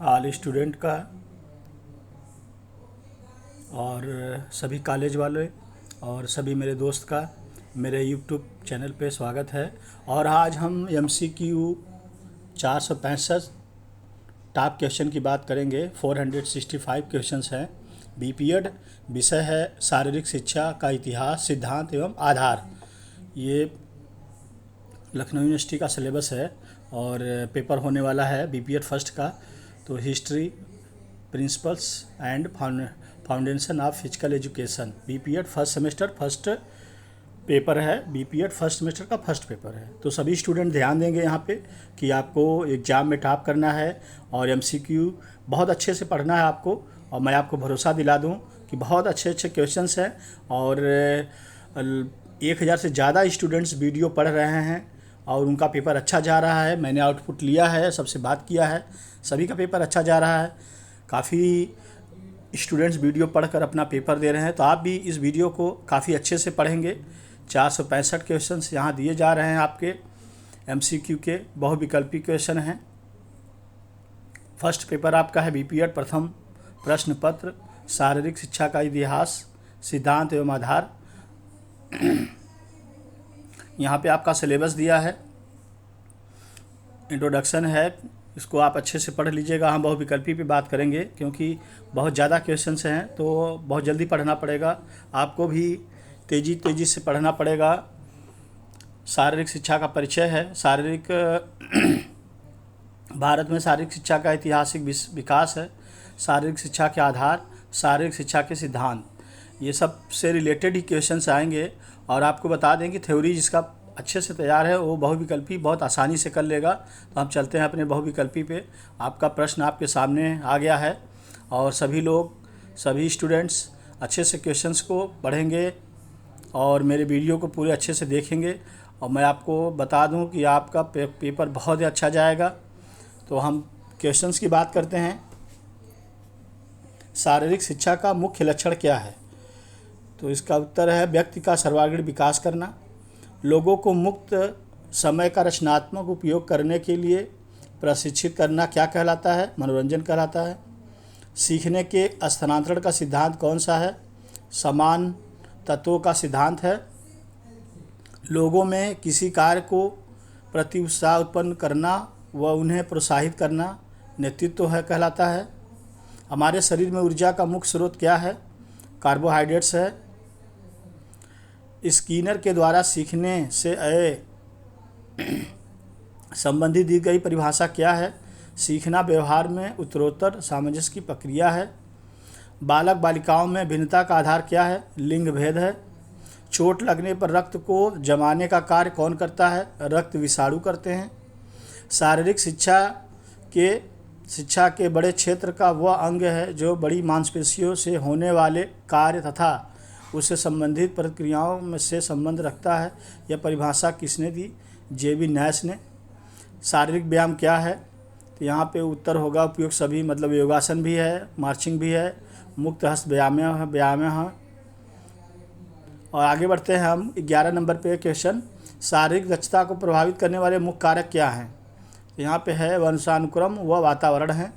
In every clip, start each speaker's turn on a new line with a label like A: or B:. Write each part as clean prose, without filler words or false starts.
A: All student का और सभी कॉलेज वाले और सभी मेरे दोस्त का मेरे यूट्यूब चैनल पे स्वागत है। और आज हम MCQ 465 टॉप क्वेश्चन की बात करेंगे। 465 क्वेश्चंस हैं। बीपीएड विषय है शारीरिक शिक्षा का इतिहास, सिद्धांत एवं आधार। ये लखनऊ यूनिवर्सिटी का सिलेबस है और पेपर होने वाला है बीपीएड फर्स्ट का। तो history, principles and foundation of physical education, BPEd first semester first paper है। बीपीएड फर्स्ट सेमेस्टर का फर्स्ट पेपर है। तो सभी स्टूडेंट ध्यान देंगे यहाँ पे कि आपको एग्ज़ाम में टॉप करना है और MCQ बहुत अच्छे से पढ़ना है आपको। और मैं आपको भरोसा दिला दूँ कि बहुत अच्छे अच्छे क्वेश्चंस हैं और 1000 से ज़्यादा स्टूडेंट्स वीडियो पढ़ रहे हैं और उनका पेपर अच्छा जा रहा है। मैंने आउटपुट लिया है, सबसे बात किया है, सभी का पेपर अच्छा जा रहा है। काफ़ी स्टूडेंट्स वीडियो पढ़कर अपना पेपर दे रहे हैं। तो आप भी इस वीडियो को काफ़ी अच्छे से पढ़ेंगे। 465 क्वेश्चंस यहाँ दिए जा रहे हैं आपके MCQ के, बहुविकल्पी क्वेश्चन हैं। फर्स्ट पेपर आपका है बीपीएड प्रथम प्रश्न पत्र, शारीरिक शिक्षा का इतिहास, सिद्धांत एवं आधार। यहाँ पे आपका सिलेबस दिया है, इंट्रोडक्शन है, इसको आप अच्छे से पढ़ लीजिएगा। हम बहुविकल्पी पे बात करेंगे क्योंकि बहुत ज़्यादा क्वेश्चंस हैं तो बहुत जल्दी पढ़ना पड़ेगा। आपको भी तेज़ी से पढ़ना पड़ेगा। शारीरिक शिक्षा का परिचय है। भारत में शारीरिक शिक्षा का ऐतिहासिक विकास है। शारीरिक शिक्षा के आधार, शारीरिक शिक्षा के सिद्धांत, ये सब से रिलेटेड ही क्वेश्चंस आएंगे। और आपको बता दें कि थ्योरी जिसका अच्छे से तैयार है वो बहुविकल्पी बहुत आसानी से कर लेगा। तो हम चलते हैं अपने बहुविकल्पी पे। आपका प्रश्न आपके सामने आ गया है और सभी स्टूडेंट्स अच्छे से क्वेश्चंस को पढ़ेंगे और मेरे वीडियो को पूरे अच्छे से देखेंगे। और मैं आपको बता दूं कि आपका पेपर बहुत ही अच्छा जाएगा। तो हम क्वेश्चंस की बात करते हैं। शारीरिक शिक्षा का मुख्य लक्षण क्या है? तो इसका उत्तर है व्यक्ति का सर्वांगीण विकास करना, लोगों को मुक्त समय का रचनात्मक उपयोग करने के लिए प्रशिक्षित करना क्या कहलाता है? मनोरंजन कहलाता है। सीखने के स्थानांतरण का सिद्धांत कौन सा है? समान तत्वों का सिद्धांत है। लोगों में किसी कार्य को प्रति उत्साह उत्पन्न करना व उन्हें प्रोत्साहित करना नेतृत्व है कहलाता है। हमारे शरीर में ऊर्जा का मुख्य स्रोत क्या है? कार्बोहाइड्रेट्स है। स्किनर के द्वारा सीखने से संबंधी दी गई परिभाषा क्या है? सीखना व्यवहार में उत्तरोत्तर सामंजस्य की प्रक्रिया है। बालक बालिकाओं में भिन्नता का आधार क्या है? लिंग भेद है। चोट लगने पर रक्त को जमाने का कार्य कौन करता है? रक्त विषाणु करते हैं। शारीरिक शिक्षा के बड़े क्षेत्र का वह अंग है जो बड़ी मांसपेशियों से होने वाले कार्य तथा उससे संबंधित प्रक्रियाओं में से संबंध रखता है। यह परिभाषा किसने दी? JB नैश ने। शारीरिक व्यायाम क्या है? तो यहाँ पे उत्तर होगा उपयोग सभी, मतलब योगासन भी है, मार्चिंग भी है, मुक्त हस्त व्यायाम है। और आगे बढ़ते हैं हम 11 नंबर पे क्वेश्चन। शारीरिक दक्षता को प्रभावित करने वाले मुख्य कारक क्या हैं? तो यहाँ पे है वंशानुक्रम व वातावरण है।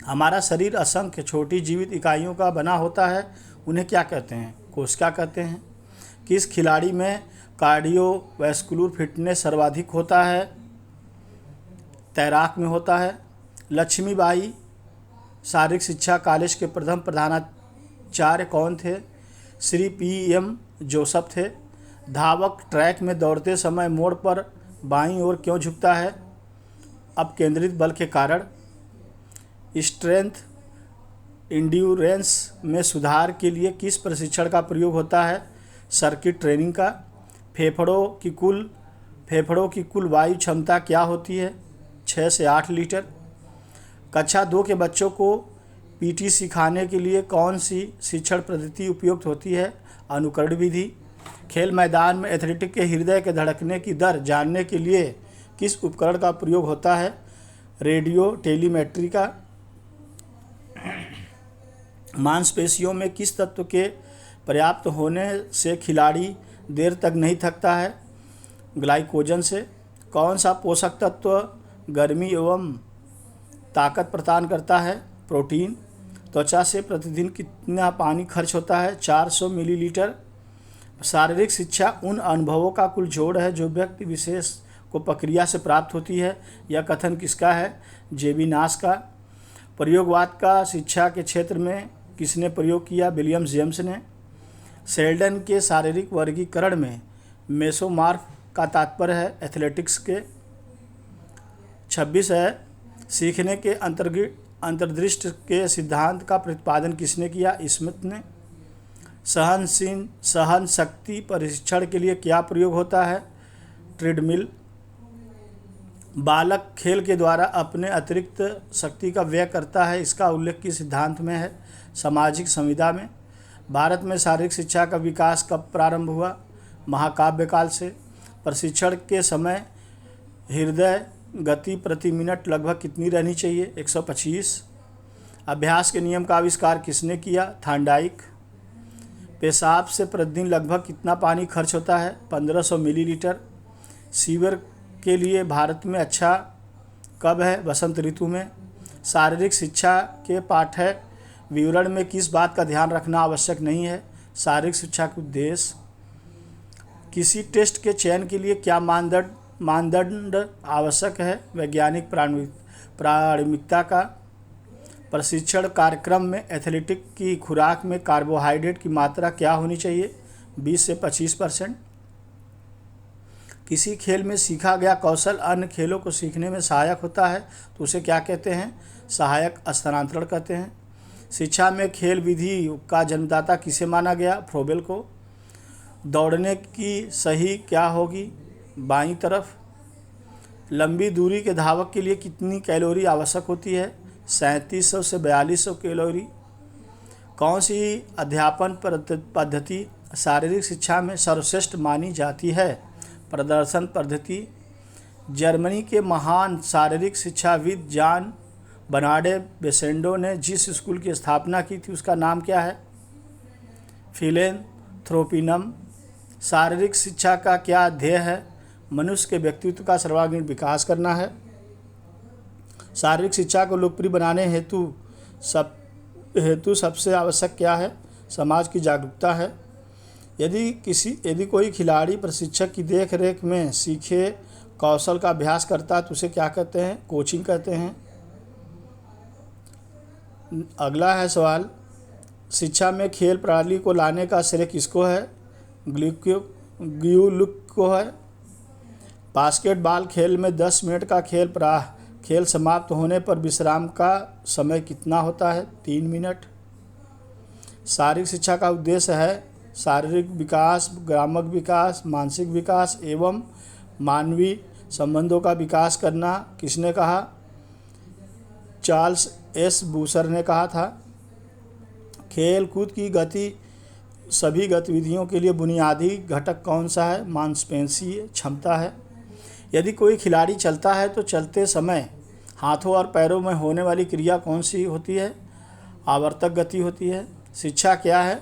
A: हमारा शरीर असंख्य छोटी जीवित इकाइयों का बना होता है, उन्हें क्या कहते हैं? कोशिका कहते हैं। किस खिलाड़ी में कार्डियोवैस्कुलर फिटनेस सर्वाधिक होता है? तैराक में होता है। लक्ष्मीबाई शारीरिक शिक्षा कॉलेज के प्रथम प्रधानाचार्य कौन थे? श्री PM जोसेफ थे। धावक ट्रैक में दौड़ते समय मोड़ पर बाईं ओर क्यों झुकता है? अब केंद्रित बल के कारण। स्ट्रेंथ इंड्योरेंस में सुधार के लिए किस प्रशिक्षण का प्रयोग होता है? सर्किट ट्रेनिंग का। फेफड़ों की कुल वायु क्षमता क्या होती है? 6 से 8 लीटर। कक्षा 2 के बच्चों को PT सिखाने के लिए कौन सी शिक्षण पद्धति उपयुक्त होती है? अनुकरण विधि। खेल मैदान में एथलेटिक के हृदय के धड़कने की दर जानने के लिए किस उपकरण का प्रयोग होता है? रेडियो टेलीमेट्री का। मांसपेशियों में किस तत्व के पर्याप्त होने से खिलाड़ी देर तक नहीं थकता है? ग्लाइकोजन से। कौन सा पोषक तत्व गर्मी एवं ताकत प्रदान करता है। प्रोटीन। त्वचा से प्रतिदिन कितना पानी खर्च होता है? 400 मिलीलीटर। शारीरिक शिक्षा उन अनुभवों का कुल जोड़ है जो व्यक्ति विशेष को प्रक्रिया से प्राप्त होती है। यह कथन किसका है? जेबिनास का। प्रयोगवाद का शिक्षा के क्षेत्र में किसने प्रयोग किया? विलियम जेम्स ने। शेल्डन के शारीरिक वर्गीकरण में मेसोमॉर्फ का तात्पर्य है एथलेटिक्स के। 26 है, सीखने के अंतर्दृष्टि के सिद्धांत का प्रतिपादन किसने किया? स्मिथ ने। सहन शक्ति परीक्षण के लिए क्या प्रयोग होता है? ट्रेडमिल। बालक खेल के द्वारा अपने अतिरिक्त शक्ति का व्यय करता है, इसका उल्लेख किस सिद्धांत में है? सामाजिक संविदा में। भारत में शारीरिक शिक्षा का विकास कब प्रारंभ हुआ? महाकाव्य काल से। प्रशिक्षण के समय हृदय गति प्रति मिनट लगभग कितनी रहनी चाहिए? 125। अभ्यास के नियम का आविष्कार किसने किया? थॉर्नडाइक। पेशाब से प्रतिदिन लगभग कितना पानी खर्च होता है? 1500 मिलीलीटर। सीवर के लिए भारत में अच्छा कब है? वसंत ऋतु में। शारीरिक शिक्षा के पाठ्य विवरण में किस बात का ध्यान रखना आवश्यक नहीं है? शारीरिक शिक्षा के उद्देश्य। किसी टेस्ट के चयन के लिए क्या मानदंड आवश्यक है? वैज्ञानिक प्राथमिकता का। प्रशिक्षण कार्यक्रम में एथलेटिक की खुराक में कार्बोहाइड्रेट की मात्रा क्या होनी चाहिए? 20 से 25%। किसी खेल में सीखा गया कौशल अन्य खेलों को सीखने में सहायक होता है तो उसे क्या कहते हैं? सहायक स्थानांतरण कहते हैं। शिक्षा में खेल विधि का जन्मदाता किसे माना गया? फ्रोबेल को। दौड़ने की सही क्या होगी? बाईं तरफ। लंबी दूरी के धावक के लिए कितनी कैलोरी आवश्यक होती है? 3700 से 4200 कैलोरी। कौन सी अध्यापन पद्धति शारीरिक शिक्षा में सर्वश्रेष्ठ मानी जाती है? प्रदर्शन पद्धति। जर्मनी के महान शारीरिक शिक्षाविद जॉन बर्नार्ड बेसेंटो ने जिस स्कूल की स्थापना की थी उसका नाम क्या है? फिलेंथ्रोपिनम। शारीरिक शिक्षा का क्या ध्येय है? मनुष्य के व्यक्तित्व का सर्वांगीण विकास करना है। शारीरिक शिक्षा को लोकप्रिय बनाने हेतु सबसे आवश्यक क्या है? समाज की जागरूकता है। यदि कोई खिलाड़ी प्रशिक्षक की देख रेख में सीखे कौशल का अभ्यास करता है तो उसे क्या कहते हैं? कोचिंग कहते हैं। अगला है सवाल, शिक्षा में खेल प्रणाली को लाने का श्रेय किसको है? ग्यूलुक को है। बास्केटबॉल खेल में 10 मिनट का खेल समाप्त होने पर विश्राम का समय कितना होता है? 3 मिनट। शारीरिक शिक्षा का उद्देश्य है शारीरिक विकास, ग्रामक विकास, मानसिक विकास एवं मानवीय संबंधों का विकास करना। किसने कहा? चार्ल्स एस बूसर ने कहा था। खेल कूद की गति सभी गतिविधियों के लिए बुनियादी घटक कौन सा है? मांसपेशीय क्षमता है। यदि कोई खिलाड़ी चलता है तो चलते समय हाथों और पैरों में होने वाली क्रिया कौन सी होती है? आवर्तक गति होती है। शिक्षा क्या है?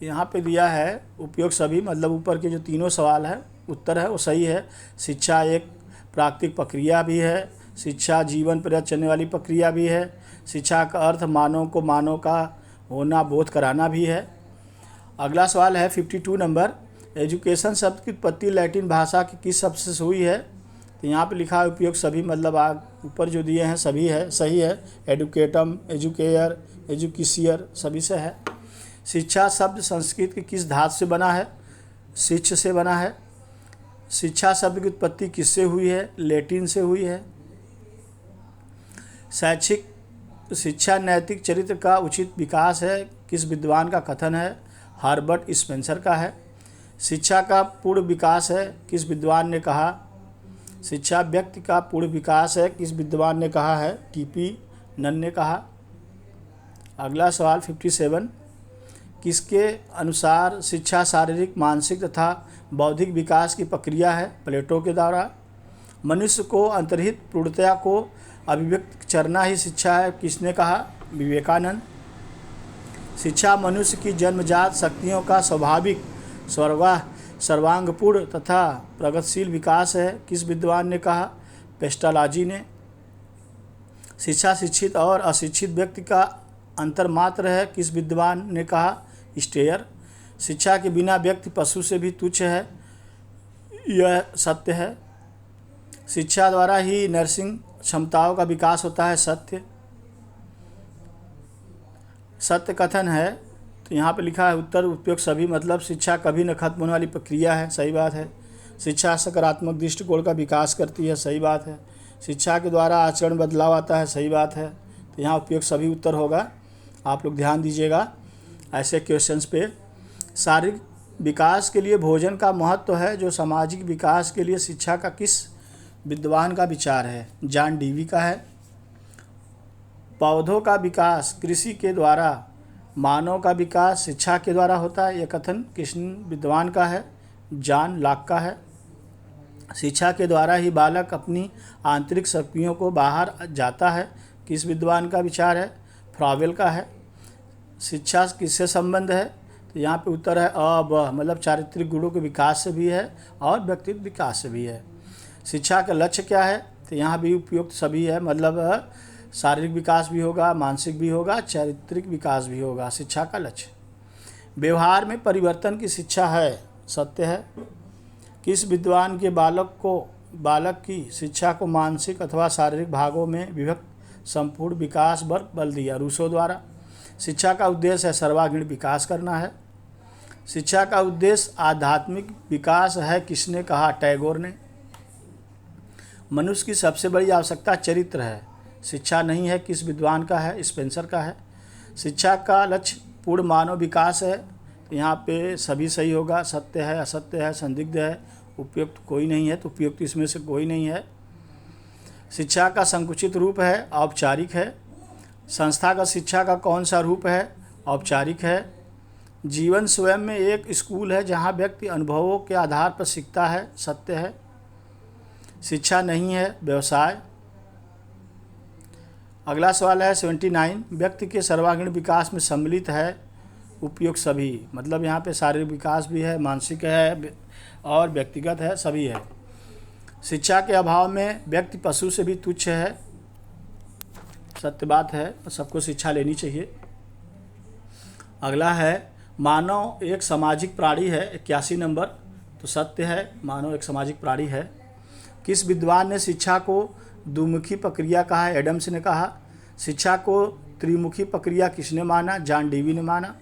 A: यहाँ पे दिया है उपयोग सभी, मतलब ऊपर के जो तीनों सवाल है उत्तर है वो सही है। शिक्षा एक प्राकृतिक प्रक्रिया भी है। शिक्षा जीवन पर्यंत चलने वाली प्रक्रिया भी है। शिक्षा का अर्थ मानव को मानव का होना बोध कराना भी है। अगला सवाल है 52 नंबर, एजुकेशन शब्द की उत्पत्ति लैटिन भाषा की किस शब्द से हुई है? तो यहाँ पे लिखा है उपयोग सभी, मतलब ऊपर जो दिए हैं सभी है, सही है। एडुकेटम, एजुकेयर, एजुकिसियर सभी से है। शिक्षा शब्द संस्कृत की किस धातु से बना है? शिक्ष से बना है। शिक्षा शब्द की उत्पत्ति किससे हुई है? लैटिन से हुई है। शैक्षिक शिक्षा नैतिक चरित्र का उचित विकास है, किस विद्वान का कथन है? हर्बर्ट स्पेंसर का है। शिक्षा का पूर्ण विकास है, किस विद्वान ने कहा? शिक्षा व्यक्ति का पूर्ण विकास है, किस विद्वान ने कहा है? टीपी नन ने कहा। अगला सवाल 57, किसके अनुसार शिक्षा शारीरिक, मानसिक तथा बौद्धिक विकास की प्रक्रिया है? प्लेटो के द्वारा। मनुष्य को अंतर्निहित पूर्णता को अभिव्यक्त करना ही शिक्षा है, किसने कहा? विवेकानंद। शिक्षा मनुष्य की जन्मजात शक्तियों का स्वाभाविक सर्वांगपूर्ण तथा प्रगतिशील विकास है, किस विद्वान ने कहा? पेस्टालॉजी ने। शिक्षा शिक्षित और अशिक्षित व्यक्ति का अंतर मात्र है, किस विद्वान ने कहा? स्टेयर। शिक्षा के बिना व्यक्ति पशु से भी तुच्छ है, यह सत्य है। शिक्षा द्वारा ही नर्सिंग क्षमताओं का विकास होता है, सत्य। सत्य कथन है, तो यहाँ पे लिखा है उत्तर उपयुक्त सभी, मतलब शिक्षा कभी न खत्म होने वाली प्रक्रिया है, सही बात है। शिक्षा सकारात्मक दृष्टिकोण का विकास करती है, सही बात है। शिक्षा के द्वारा आचरण बदलाव आता है, सही बात है। तो यहाँ उपयुक्त सभी उत्तर होगा, आप लोग ध्यान दीजिएगा ऐसे क्वेश्चंस पे। शारीरिक विकास के लिए भोजन का महत्व है, जो सामाजिक विकास के लिए शिक्षा का किस विद्वान का विचार है? जॉन डीवी का है। पौधों का विकास कृषि के द्वारा, मानव का विकास शिक्षा के द्वारा होता है, यह कथन किस विद्वान का है? जॉन लॉक का है। शिक्षा के द्वारा ही बालक अपनी आंतरिक शक्तियों को बाहर जाता है, किस विद्वान का विचार है? फ्रॉवेल का है। शिक्षा किससे संबंध है? तो यहाँ पे उत्तर है अ ब, मतलब चारित्रिक गुणों के विकास से भी है और व्यक्तित्व विकास से भी है। शिक्षा का लक्ष्य क्या है? तो यहाँ भी उपयुक्त सभी है, मतलब शारीरिक विकास भी होगा, मानसिक भी होगा, चारित्रिक विकास भी होगा। शिक्षा का लक्ष्य व्यवहार में परिवर्तन की शिक्षा है, सत्य है। किस विद्वान के बालक की शिक्षा को मानसिक अथवा शारीरिक भागों में विभक्त संपूर्ण विकास पर बल दिया? रूसो द्वारा। शिक्षा का उद्देश्य है सर्वांगीण विकास करना है। शिक्षा का उद्देश्य आध्यात्मिक विकास है, किसने कहा? टैगोर ने। मनुष्य की सबसे बड़ी आवश्यकता चरित्र है, शिक्षा नहीं है, किस विद्वान का है? स्पेंसर का है। शिक्षा का लक्ष्य पूर्ण मानव विकास है, यहाँ पे सभी सही होगा, सत्य है, असत्य है, संदिग्ध है, उपयुक्त कोई नहीं है, तो उपयुक्त इसमें से कोई नहीं है। शिक्षा का संकुचित रूप है, औपचारिक है। संस्थागत शिक्षा का कौन सा रूप है? औपचारिक है। जीवन स्वयं में एक स्कूल है जहाँ व्यक्ति अनुभवों के आधार पर सीखता है, सत्य है। शिक्षा नहीं है, व्यवसाय। अगला सवाल है 79, व्यक्ति के सर्वांगीण विकास में सम्मिलित है, उपयुक्त सभी, मतलब यहाँ पे शारीरिक विकास भी है, मानसिक है और व्यक्तिगत है, सभी है। शिक्षा के अभाव में व्यक्ति पशु से भी तुच्छ है, सत्य बात है, सबको शिक्षा लेनी चाहिए। अगला है मानव एक सामाजिक प्राणी है, 81 नंबर, तो सत्य है, मानव एक सामाजिक प्राणी है। किस विद्वान ने शिक्षा को द्विमुखी प्रक्रिया कहा है? एडम्स ने कहा। शिक्षा को त्रिमुखी प्रक्रिया किसने माना? जॉन डीवी ने माना।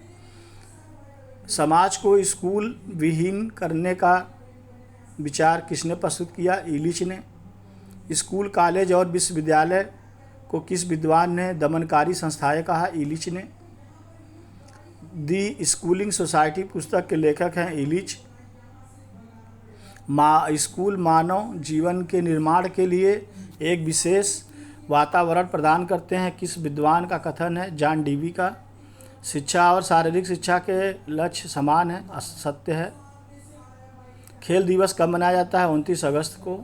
A: समाज को स्कूल विहीन करने का विचार किसने प्रस्तुत किया? इलिच ने। स्कूल, कॉलेज और विश्वविद्यालय को किस विद्वान ने दमनकारी संस्थाएं कहा? इलिच ने। दी स्कूलिंग सोसाइटी पुस्तक के लेखक हैं इलिच। स्कूल मानव जीवन के निर्माण के लिए एक विशेष वातावरण प्रदान करते हैं, किस विद्वान का कथन है? जॉन डीवी का। शिक्षा और शारीरिक शिक्षा के लक्ष्य समान है, सत्य है। खेल दिवस कब मनाया जाता है? 29 अगस्त को।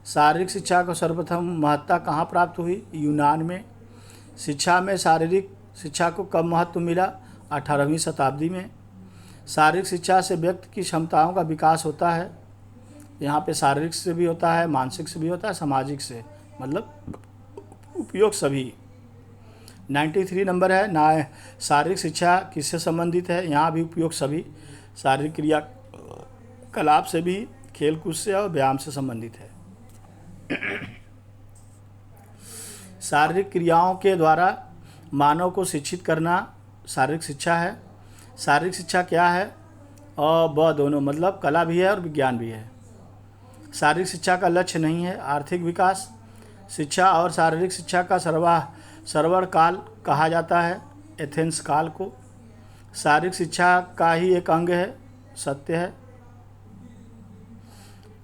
A: शारीरिक शिक्षा को सर्वप्रथम महत्ता कहाँ प्राप्त हुई? यूनान में। शिक्षा में शारीरिक शिक्षा को कब महत्व मिला? 18वीं शताब्दी में। शारीरिक शिक्षा से व्यक्ति की क्षमताओं का विकास होता है, यहाँ पे शारीरिक से भी होता है, मानसिक से भी होता है, सामाजिक से, मतलब उपयोग सभी। 93 नंबर है ना, शारीरिक शिक्षा किससे संबंधित है? यहाँ भी उपयोग सभी, शारीरिक क्रियाकलाप से भी, खेलकूद से और व्यायाम से संबंधित है। शारीरिक क्रियाओं के द्वारा मानव को शिक्षित करना शारीरिक शिक्षा है। शारीरिक शिक्षा क्या है? अ ब दोनों, मतलब कला भी है और विज्ञान भी है। शारीरिक शिक्षा का लक्ष्य नहीं है आर्थिक विकास। शिक्षा और शारीरिक शिक्षा का सर्वण काल कहा जाता है, एथेंस काल को। शारीरिक शिक्षा का ही एक अंग है, सत्य है।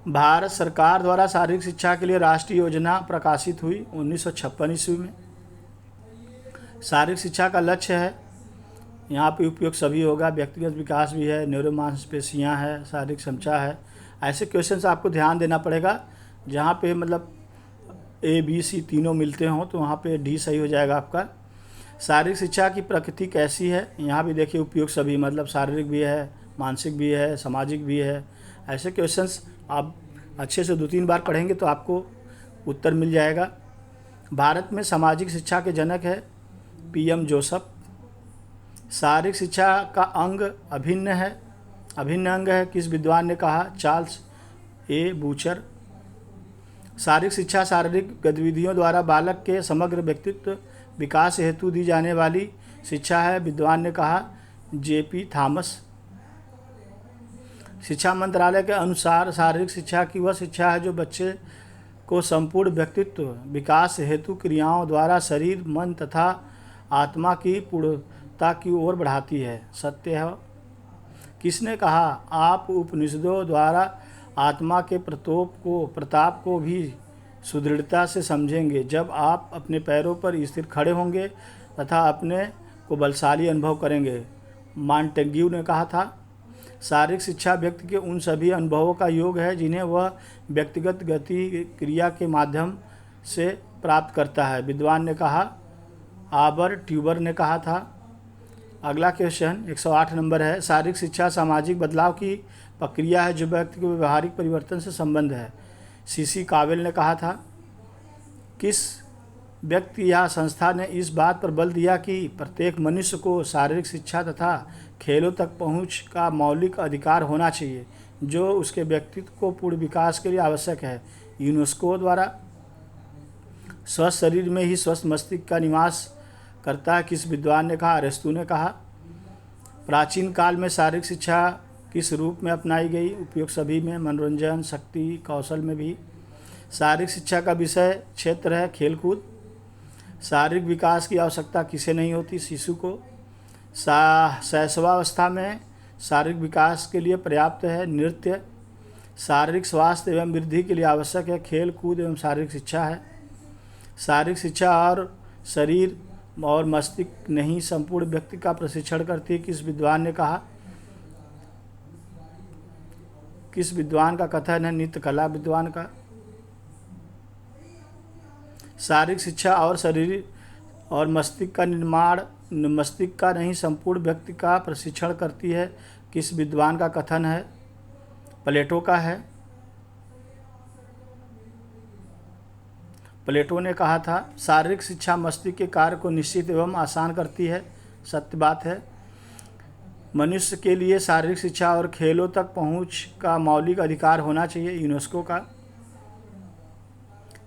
A: भारत सरकार द्वारा शारीरिक शिक्षा के लिए राष्ट्रीय योजना प्रकाशित हुई 1956 ईस्वी में। शारीरिक शिक्षा का लक्ष्य है, यहाँ पे उपयोग सभी होगा, व्यक्तिगत विकास भी है, न्यूरोमांसपेशियाँ है, शारीरिक क्षमता है। ऐसे क्वेश्चन से आपको ध्यान देना पड़ेगा जहाँ पे मतलब ए बी सी तीनों मिलते हों, तो वहाँ पे डी सही हो जाएगा आपका। शारीरिक शिक्षा की प्रकृति कैसी है? यहाँ भी देखिए उपयोग सभी, मतलब शारीरिक भी है, मानसिक भी है, सामाजिक भी है। ऐसे क्वेश्चंस आप अच्छे से 2-3 बार पढ़ेंगे तो आपको उत्तर मिल जाएगा। भारत में सामाजिक शिक्षा के जनक है PM जोसेफ। शारीरिक शिक्षा का अभिन्न अंग है, किस विद्वान ने कहा? चार्ल्स ए बूचर। शारीरिक शिक्षा शारीरिक गतिविधियों द्वारा बालक के समग्र व्यक्तित्व विकास हेतु दी जाने वाली शिक्षा है, विद्वान ने कहा? JP Thomas. शिक्षा मंत्रालय के अनुसार शारीरिक शिक्षा की वह शिक्षा है जो बच्चे को संपूर्ण व्यक्तित्व विकास हेतु क्रियाओं द्वारा शरीर, मन तथा आत्मा की पूर्णता की ओर बढ़ाती है। सत्य है। किसने कहा? आप उपनिषदों द्वारा आत्मा के प्रताप को भी सुदृढ़ता से समझेंगे जब आप अपने पैरों पर स्थिर खड़े होंगे तथा अपने को बलशाली अनुभव करेंगे, मॉन्टेग्यू ने कहा था। शारीरिक शिक्षा व्यक्ति के उन सभी अनुभवों का योग है जिन्हें वह व्यक्तिगत गति क्रिया के माध्यम से प्राप्त करता है, विद्वान ने कहा? आबर ट्यूबर ने कहा था। अगला क्वेश्चन 108 नंबर है। शारीरिक शिक्षा सामाजिक बदलाव की प्रक्रिया है जो व्यक्ति के व्यवहारिक परिवर्तन से संबंध है, CC कावेल ने कहा था। किस व्यक्ति या संस्था ने इस बात पर बल दिया कि प्रत्येक मनुष्य को शारीरिक शिक्षा तथा खेलों तक पहुंच का मौलिक अधिकार होना चाहिए जो उसके व्यक्तित्व को पूर्ण विकास के लिए आवश्यक है? यूनेस्को द्वारा। स्वस्थ शरीर में ही स्वस्थ मस्तिष्क का निवास करता है, किस विद्वान ने कहा? अरिस्तु ने कहा। प्राचीन काल में शारीरिक शिक्षा किस रूप में अपनाई गई? उपयोग सभी में, मनोरंजन, शक्ति, कौशल में भी। शारीरिक शिक्षा का विषय क्षेत्र है खेलकूद। शारीरिक विकास की आवश्यकता किसे नहीं होती? शिशु को। शैशवावस्था में शारीरिक विकास के लिए पर्याप्त है नृत्य। शारीरिक स्वास्थ्य एवं वृद्धि के लिए आवश्यक है खेल कूद एवं शारीरिक शिक्षा है। शारीरिक शिक्षा और शरीर और मस्तिष्क नहीं संपूर्ण व्यक्ति का प्रशिक्षण करती है, किस विद्वान ने कहा? किस विद्वान का कथन है? नित्य कला विद्वान का। शारीरिक शिक्षा और शरीर और मस्तिष्क का निर्माण मस्तिष्क का नहीं संपूर्ण व्यक्ति का प्रशिक्षण करती है, किस विद्वान का कथन है? प्लेटो का है। प्लेटो ने कहा था शारीरिक शिक्षा मस्तिष्क के कार्य को निश्चित एवं आसान करती है, सत्य बात है। मनुष्य के लिए शारीरिक शिक्षा और खेलों तक पहुंच का मौलिक अधिकार होना चाहिए, यूनेस्को का।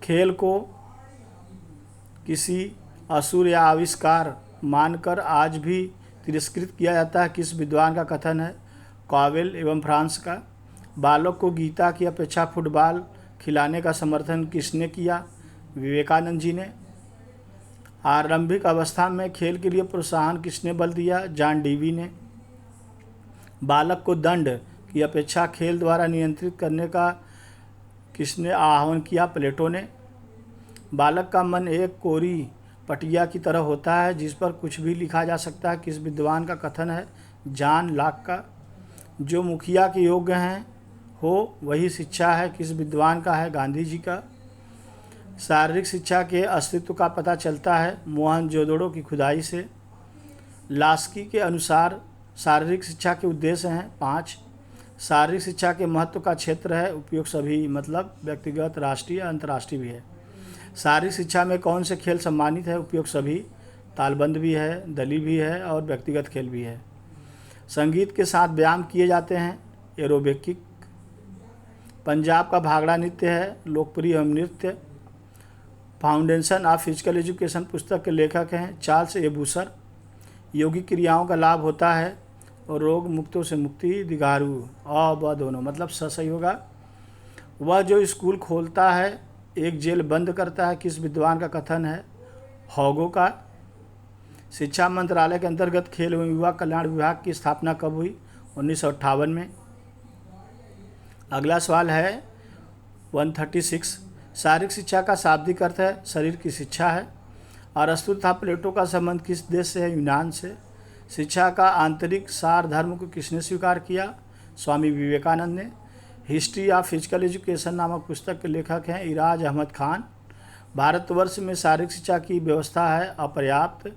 A: खेल को किसी असुर या आविष्कार मानकर आज भी तिरस्कृत किया जाता है, किस विद्वान का कथन है? कावेल एवं फ्रांस का। बालक को गीता की अपेक्षा फुटबॉल खिलाने का समर्थन किसने किया? विवेकानंद जी ने। आरंभिक अवस्था में खेल के लिए प्रोत्साहन किसने बल दिया? जॉन डीवी ने। बालक को दंड की अपेक्षा खेल द्वारा नियंत्रित करने का किसने आह्वान किया? प्लेटो ने। बालक का मन एक कोरी पटिया की तरह होता है जिस पर कुछ भी लिखा जा सकता है, किस विद्वान का कथन है? जॉन लॉक का। जो मुखिया के योग्य हैं हो वही शिक्षा है, किस विद्वान का है? गांधी जी का। शारीरिक शिक्षा के अस्तित्व का पता चलता है मोहनजोदड़ो की खुदाई से। लास्की के अनुसार शारीरिक शिक्षा के उद्देश्य हैं 5। शारीरिक शिक्षा के महत्व का क्षेत्र है उपयोग सभी, मतलब व्यक्तिगत, राष्ट्रीय, अंतर्राष्ट्रीय भी है। शारीरिक शिक्षा में कौन से खेल सम्मानित है? उपयोग सभी, तालबंद भी है, दली भी है और व्यक्तिगत खेल भी है। संगीत के साथ व्यायाम किए जाते हैं, एरोबिक। पंजाब का भांगड़ा नृत्य है लोकप्रिय एवं नृत्य। फाउंडेशन ऑफ फिजिकल एजुकेशन पुस्तक के लेखक हैं चार्ल्स ए बूचर। योगिक क्रियाओं का लाभ होता है और रोग मुक्तों से मुक्ति, दिगारू अ ब दोनों, मतलब सही होगा। वह जो स्कूल खोलता है एक जेल बंद करता है, किस विद्वान का कथन है? हॉगो का। शिक्षा मंत्रालय के अंतर्गत खेल एवं युवा कल्याण विभाग की स्थापना कब हुई? 1958 में। अगला सवाल है 136। शारीरिक शिक्षा का शाब्दिक अर्थ है शरीर की शिक्षा है। अरस्तु तथा प्लेटो का संबंध किस देश से है? यूनान से। शिक्षा का आंतरिक सार धर्म को किसने स्वीकार किया? स्वामी विवेकानंद ने। हिस्ट्री ऑफ फिजिकल एजुकेशन नामक पुस्तक के लेखक हैं इराज अहमद खान। भारतवर्ष में शारीरिक शिक्षा की व्यवस्था है अपर्याप्त।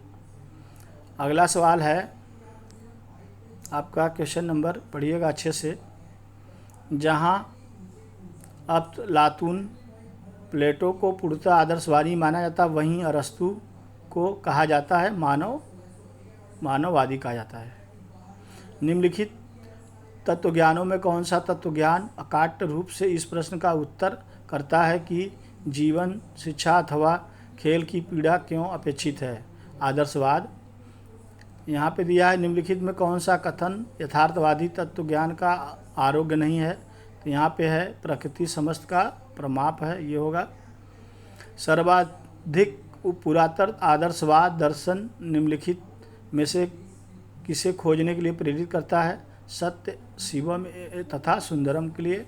A: अगला सवाल है आपका क्वेश्चन नंबर, पढ़िएगा अच्छे से। जहाँ अफ्लातून प्लेटो को पूर्णतः आदर्शवादी माना जाता है, वहीं अरस्तु को कहा जाता है मानववादी कहा जाता है। निम्नलिखित तत्वज्ञानों में कौन सा तत्वज्ञान अकाट्य रूप से इस प्रश्न का उत्तर करता है कि जीवन, शिक्षा अथवा खेल की पीड़ा क्यों अपेक्षित है? आदर्शवाद। यहाँ पे दिया है निम्नलिखित में कौन सा कथन यथार्थवादी तत्वज्ञान का आरोग्य नहीं है? तो यहाँ पे है प्रकृति समस्त का प्रमाप है, ये होगा। सर्वाधिक पुरातन आदर्शवाद दर्शन निम्नलिखित में से किसे खोजने के लिए प्रेरित करता है? सत्य, शिवम तथा सुंदरम के लिए।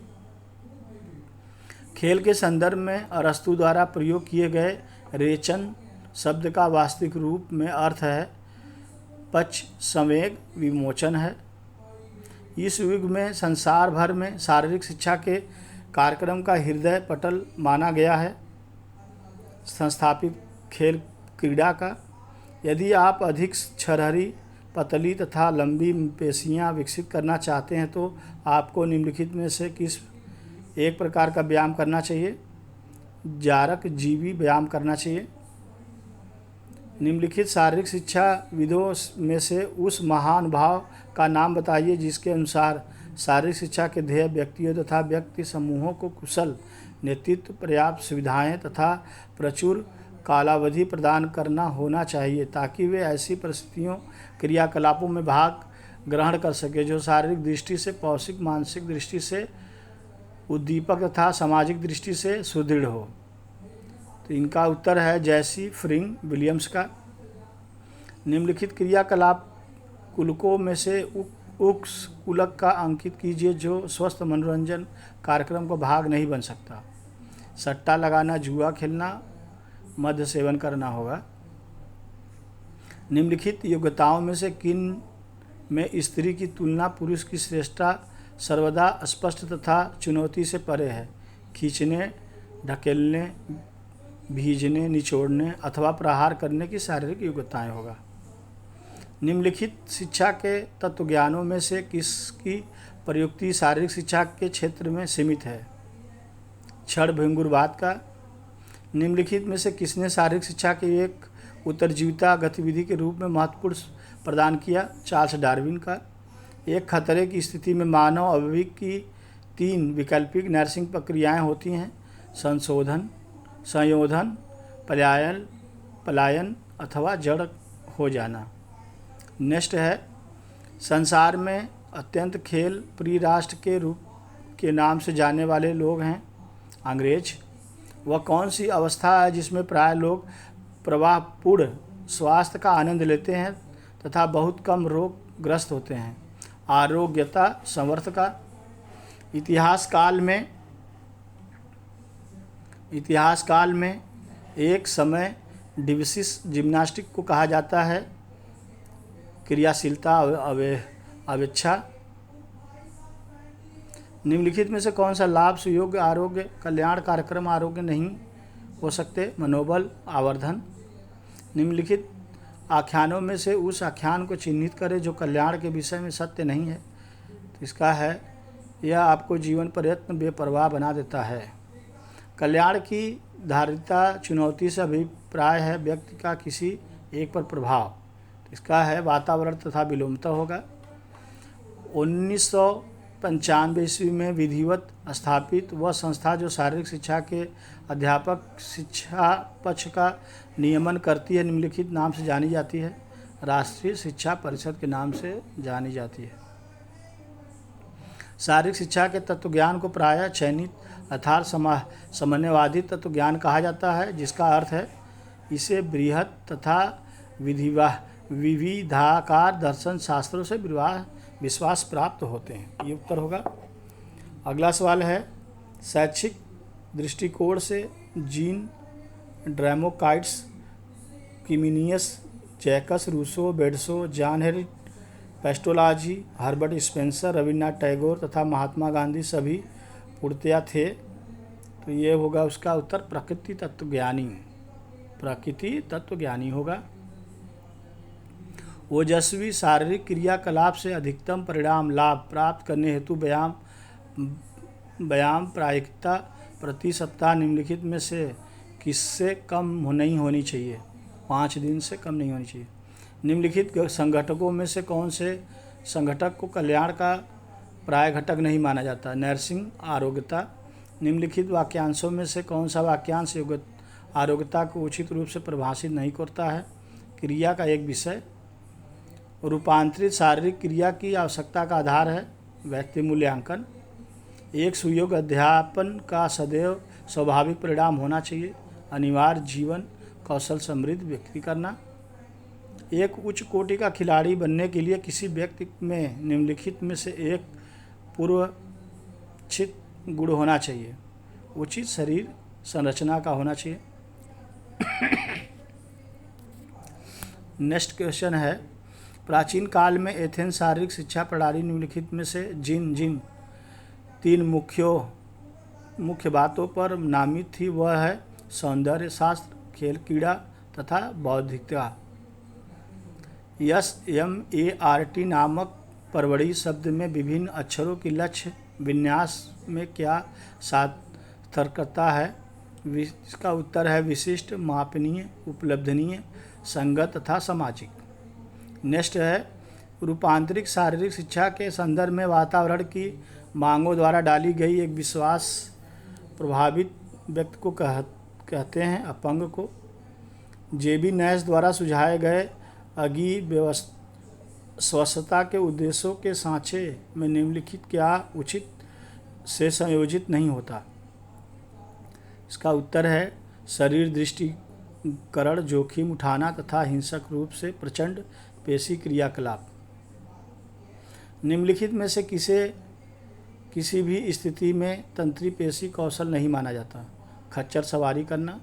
A: खेल के संदर्भ में अरस्तु द्वारा प्रयोग किए गए रेचन शब्द का वास्तविक रूप में अर्थ है पक्ष संवेग विमोचन है। इस युग में संसार भर में शारीरिक शिक्षा के कार्यक्रम का हृदय पटल माना गया है संस्थापित खेल क्रीड़ा का। यदि आप अधिक छरहरी, पतली तथा लंबी पेशियां विकसित करना चाहते हैं तो आपको निम्नलिखित में से किस एक प्रकार का व्यायाम करना चाहिए? जारक जीवी व्यायाम करना चाहिए। निम्नलिखित शारीरिक शिक्षा विदों में से उस महान भाव का नाम बताइए जिसके अनुसार शारीरिक शिक्षा के ध्येय व्यक्तियों तथा व्यक्ति समूहों को कुशल नेतृत्व, पर्याप्त सुविधाएं तथा प्रचुर कालावधि प्रदान करना होना चाहिए ताकि वे ऐसी परिस्थितियों, क्रियाकलापों में भाग ग्रहण कर सके जो शारीरिक दृष्टि से, पौष्टिक, मानसिक दृष्टि से उद्दीपक तथा सामाजिक दृष्टि से सुदृढ़ हो। तो इनका उत्तर है जैसी फ्रिंग विलियम्स का। निम्नलिखित क्रियाकलाप कुलकों में से उस कुलक का अंकित कीजिए जो स्वस्थ मनोरंजन कार्यक्रम को भाग नहीं बन सकता। सट्टा लगाना, जुआ खेलना, मद्य सेवन करना होगा। निम्नलिखित योग्यताओं में से किन में स्त्री की तुलना पुरुष की श्रेष्ठता सर्वदा स्पष्ट तथा चुनौती से परे है? खींचने, ढकेलने, भीजने, निचोड़ने अथवा प्रहार करने की शारीरिक योग्यताएं होगा। निम्नलिखित शिक्षा के तत्वज्ञानों में से किसकी प्रयुक्ति शारीरिक शिक्षा के क्षेत्र में सीमित है? क्षण भंगुरवाद का। निम्नलिखित में से किसने शारीरिक शिक्षा की एक उत्तरजीविता गतिविधि के रूप में महत्वपूर्ण प्रदान किया? चार्ल्स डार्विन का। एक खतरे की स्थिति में मानव अवयव की 3 वैकल्पिक नर्सिंग प्रक्रियाएं होती हैं: संशोधन, संयोधन, पलायन अथवा जड़ हो जाना। नेक्स्ट है संसार में अत्यंत खेल प्रिय राष्ट्र के रूप के नाम से जाने वाले लोग हैं अंग्रेज। वह कौन सी अवस्था है जिसमें प्राय लोग प्रवाहपूर्ण स्वास्थ्य का आनंद लेते हैं तथा बहुत कम रोग ग्रस्त होते हैं? आरोग्यता संवर्त का। इतिहास काल में एक समय डिविसिस जिम्नास्टिक को कहा जाता है क्रियाशीलता अवेच्छा। निम्नलिखित में से कौन सा लाभ सुयोग्य आरोग्य कल्याण कार्यक्रम आरोग्य नहीं हो सकते? मनोबल आवर्धन। निम्नलिखित आख्यानों में से उस आख्यान को चिन्हित करें जो कल्याण के विषय में सत्य नहीं है। तो इसका है यह आपको जीवन प्रयत्न बेपरवाह बना देता है। कल्याण की धारिता चुनौती से अभिप्राय है व्यक्ति का किसी एक पर प्रभाव। तो इसका है वातावरण तथा विलोमता होगा। 1995 ईस्वी में विधिवत स्थापित वह संस्था जो शारीरिक शिक्षा के अध्यापक शिक्षा पक्ष का नियमन करती है निम्नलिखित नाम से जानी जाती है? राष्ट्रीय शिक्षा परिषद के नाम से जानी जाती है। शारीरिक शिक्षा के तत्वज्ञान को प्रायः चयनित अर्थात समन्वयवादी तत्वज्ञान कहा जाता है जिसका अर्थ है इसे बृहत तथा विविधाकार दर्शन शास्त्रों से विश्वास प्राप्त होते हैं। ये उत्तर होगा। अगला सवाल है शैक्षिक दृष्टिकोण से जीन ड्रैमोकाइट्स, किमिनियस, जैकस रूसो, बेडसो, जॉन हेरी pestology, Herbert Spencer, Rabindranath Tagore तथा महात्मा गांधी सभी पूर्णतया थे। तो ये होगा उसका उत्तर प्रकृति तत्वज्ञानी होगा। ओजस्वी शारीरिक क्रियाकलाप से अधिकतम परिणाम लाभ प्राप्त करने हेतु व्यायाम प्रायिकता प्रति सप्ताह निम्नलिखित में से किससे कम नहीं होनी चाहिए? 5 दिन से कम नहीं होनी चाहिए। निम्नलिखित संगठकों में से कौन से संगठक को कल्याण का प्राय घटक नहीं माना जाता? नर्सिंग, आरोग्यता। निम्नलिखित वाक्यांशों में से कौन सा वाक्यांश आरोग्यता को उचित रूप से परिभाषित नहीं करता है? क्रिया का एक विषय। रूपांतरित शारीरिक क्रिया की आवश्यकता का आधार है व्यक्ति मूल्यांकन। एक सुयोग्य अध्यापन का सदैव स्वाभाविक परिणाम होना चाहिए अनिवार्य जीवन कौशल समृद्ध व्यक्ति करना। एक उच्च कोटि का खिलाड़ी बनने के लिए किसी व्यक्ति में निम्नलिखित में से एक पूर्वच्छित गुण होना चाहिए। उचित शरीर संरचना का होना चाहिए। नेक्स्ट क्वेश्चन है, प्राचीन काल में एथेंस शारीरिक शिक्षा प्रणाली निम्नलिखित में से जिन 3 मुख्य बातों पर नामित थी वह है सौंदर्य शास्त्र, खेल क्रीड़ा तथा बौद्धिकता। SMART नामक परवड़ी शब्द में विभिन्न अक्षरों की लक्ष्य विन्यास में क्या सार्थकता है? इसका उत्तर है विशिष्ट, मापनीय, उपलब्धनीय, संगत तथा सामाजिक। नेक्स्ट है, रूपांतरिक शारीरिक शिक्षा के संदर्भ में वातावरण की मांगों द्वारा डाली गई एक विश्वास प्रभावित व्यक्ति को कहते हैं अपंग को। JB नैश द्वारा सुझाए गए अगी स्वस्थता के उद्देश्यों के सांचे में निम्नलिखित क्या उचित से संयोजित नहीं होता? इसका उत्तर है शरीर दृष्टिकरण, जोखिम उठाना तथा हिंसक रूप से प्रचंड पेशी क्रियाकलाप। निम्नलिखित में से किसी भी स्थिति में तंत्री पेशी कौशल नहीं माना जाता? खच्चर सवारी करना।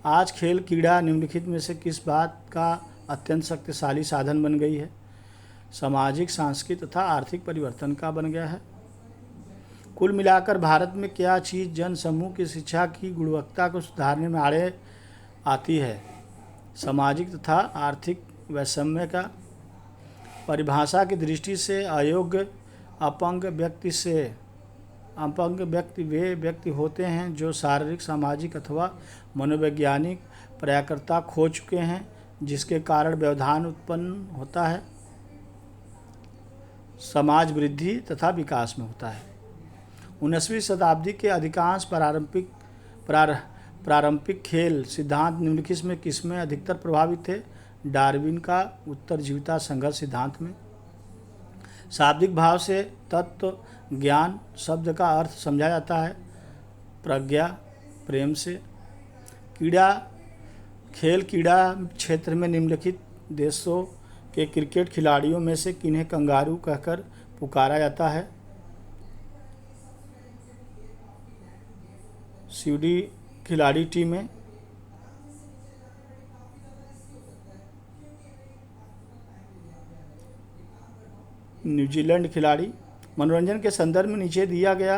A: आज खेल क्रीड़ा निम्नलिखित में से किस बात का अत्यंत शक्तिशाली साधन बन गई है? सामाजिक, सांस्कृतिक तथा आर्थिक परिवर्तन का बन गया है। कुल मिलाकर भारत में क्या चीज़ जन समूह की शिक्षा की गुणवत्ता को सुधारने में आड़े आती है? सामाजिक तथा आर्थिक वैषम्य का। परिभाषा की दृष्टि से अयोग्य अपंग व्यक्ति वे व्यक्ति होते हैं जो शारीरिक, सामाजिक अथवा मनोवैज्ञानिक पर्याप्तता खो चुके हैं जिसके कारण व्यवधान उत्पन्न होता है, समाज वृद्धि तथा विकास में होता है। 19वीं शताब्दी के अधिकांश प्रारंभिक खेल सिद्धांत निम्नलिखित में किसमें अधिकतर प्रभावित थे? डार्विन का उत्तरजीविता संघर्ष सिद्धांत में। शाब्दिक भाव से तत्व ज्ञान शब्द का अर्थ समझा जाता है प्रज्ञा, प्रेम से। खेल क्रीड़ा क्षेत्र में निम्नलिखित देशों के क्रिकेट खिलाड़ियों में से किन्हें कंगारू कहकर पुकारा जाता है? स्वीडी खिलाड़ी टीम में। न्यूजीलैंड खिलाड़ी। मनोरंजन के संदर्भ में नीचे दिया गया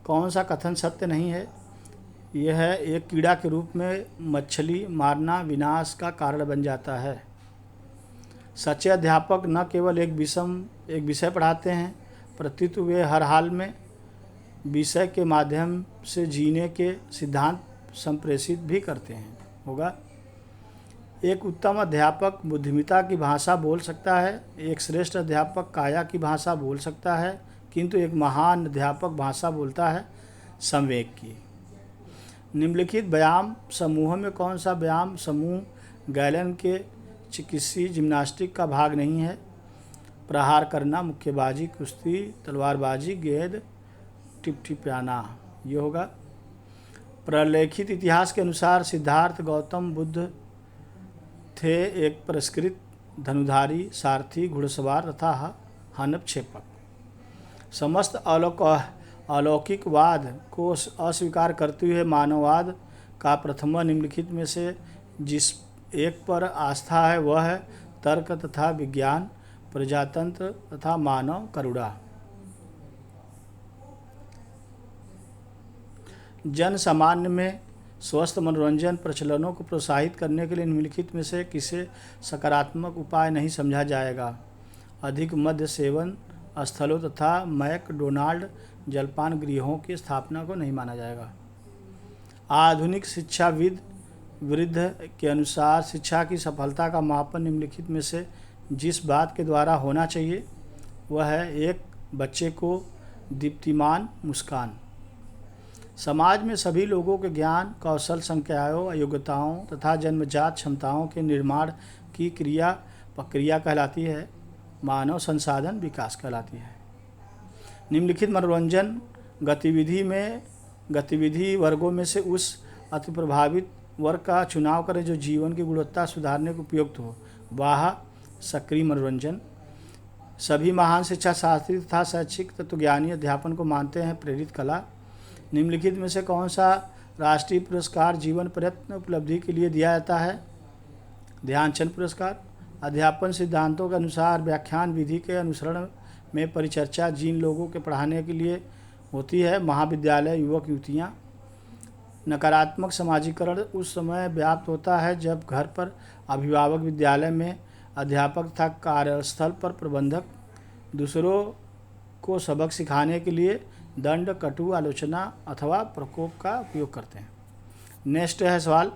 A: कौन सा कथन सत्य नहीं है? यह है एक कीड़ा के रूप में मछली मारना विनाश का कारण बन जाता है। सच्चे अध्यापक न केवल एक विषय पढ़ाते हैं प्रत्युत वे हर हाल में विषय के माध्यम से जीने के सिद्धांत संप्रेषित भी करते हैं। होगा, एक उत्तम अध्यापक बुद्धिमत्ता की भाषा बोल सकता है, एक श्रेष्ठ अध्यापक काया की भाषा बोल सकता है, किंतु एक महान अध्यापक भाषा बोलता है संवेग की। निम्नलिखित व्यायाम समूहों में कौन सा व्यायाम समूह गैलन के चिकित्सीय जिम्नास्टिक का भाग नहीं है? प्रहार करना, मुक्केबाजी, कुश्ती, तलवारबाजी, गेंद टिपटिपाना। ये होगा। प्रलेखित इतिहास के अनुसार सिद्धार्थ गौतम बुद्ध थे एक पुरस्कृत धनुधारी, सारथी, घुड़सवार तथा हनपक्षेपक। समस्त अलौकिकवाद को अस्वीकार करते हुए मानववाद का प्रथम निम्नलिखित में से जिस एक पर आस्था है वह है तर्क तथा विज्ञान, प्रजातंत्र तथा मानव करुणा। जन सामान्य में स्वस्थ मनोरंजन प्रचलनों को प्रोत्साहित करने के लिए निम्नलिखित में से किसे सकारात्मक उपाय नहीं समझा जाएगा? अधिक मद्य सेवन स्थलों तथा मैकडोनाल्ड जलपान गृहों की स्थापना को नहीं माना जाएगा। आधुनिक शिक्षाविद वृद्ध के अनुसार शिक्षा की सफलता का मापन निम्नलिखित में से जिस बात के द्वारा होना चाहिए वह है: एक, बच्चे को दीप्तिमान मुस्कान। समाज में सभी लोगों के ज्ञान, कौशल, संज्ञाओं, योग्यताओं तथा जन्मजात क्षमताओं के निर्माण की प्रक्रिया कहलाती है, मानव संसाधन विकास कहलाती है। निम्नलिखित मनोरंजन गतिविधि वर्गों में से उस अति प्रभावित वर्ग का चुनाव करें जो जीवन की गुणवत्ता सुधारने को उपयुक्त हो। वाह, सक्रिय मनोरंजन। सभी महान शिक्षा शास्त्री तथा शैक्षिक तत्वज्ञानी अध्यापन को मानते हैं प्रेरित कला। निम्नलिखित में से कौन सा राष्ट्रीय पुरस्कार जीवन प्रयत्न उपलब्धि के लिए दिया जाता है? ध्यानचंद पुरस्कार। अध्यापन सिद्धांतों के अनुसार व्याख्यान विधि के अनुसरण में परिचर्चा जिन लोगों के पढ़ाने के लिए होती है, महाविद्यालय युवक युवतियाँ। नकारात्मक समाजीकरण उस समय व्याप्त होता है जब घर पर अभिभावक, विद्यालय में अध्यापक तथा कार्यस्थल पर प्रबंधक दूसरों को सबक सिखाने के लिए दंड, कटु आलोचना अथवा प्रकोप का उपयोग करते हैं। नेक्स्ट है सवाल: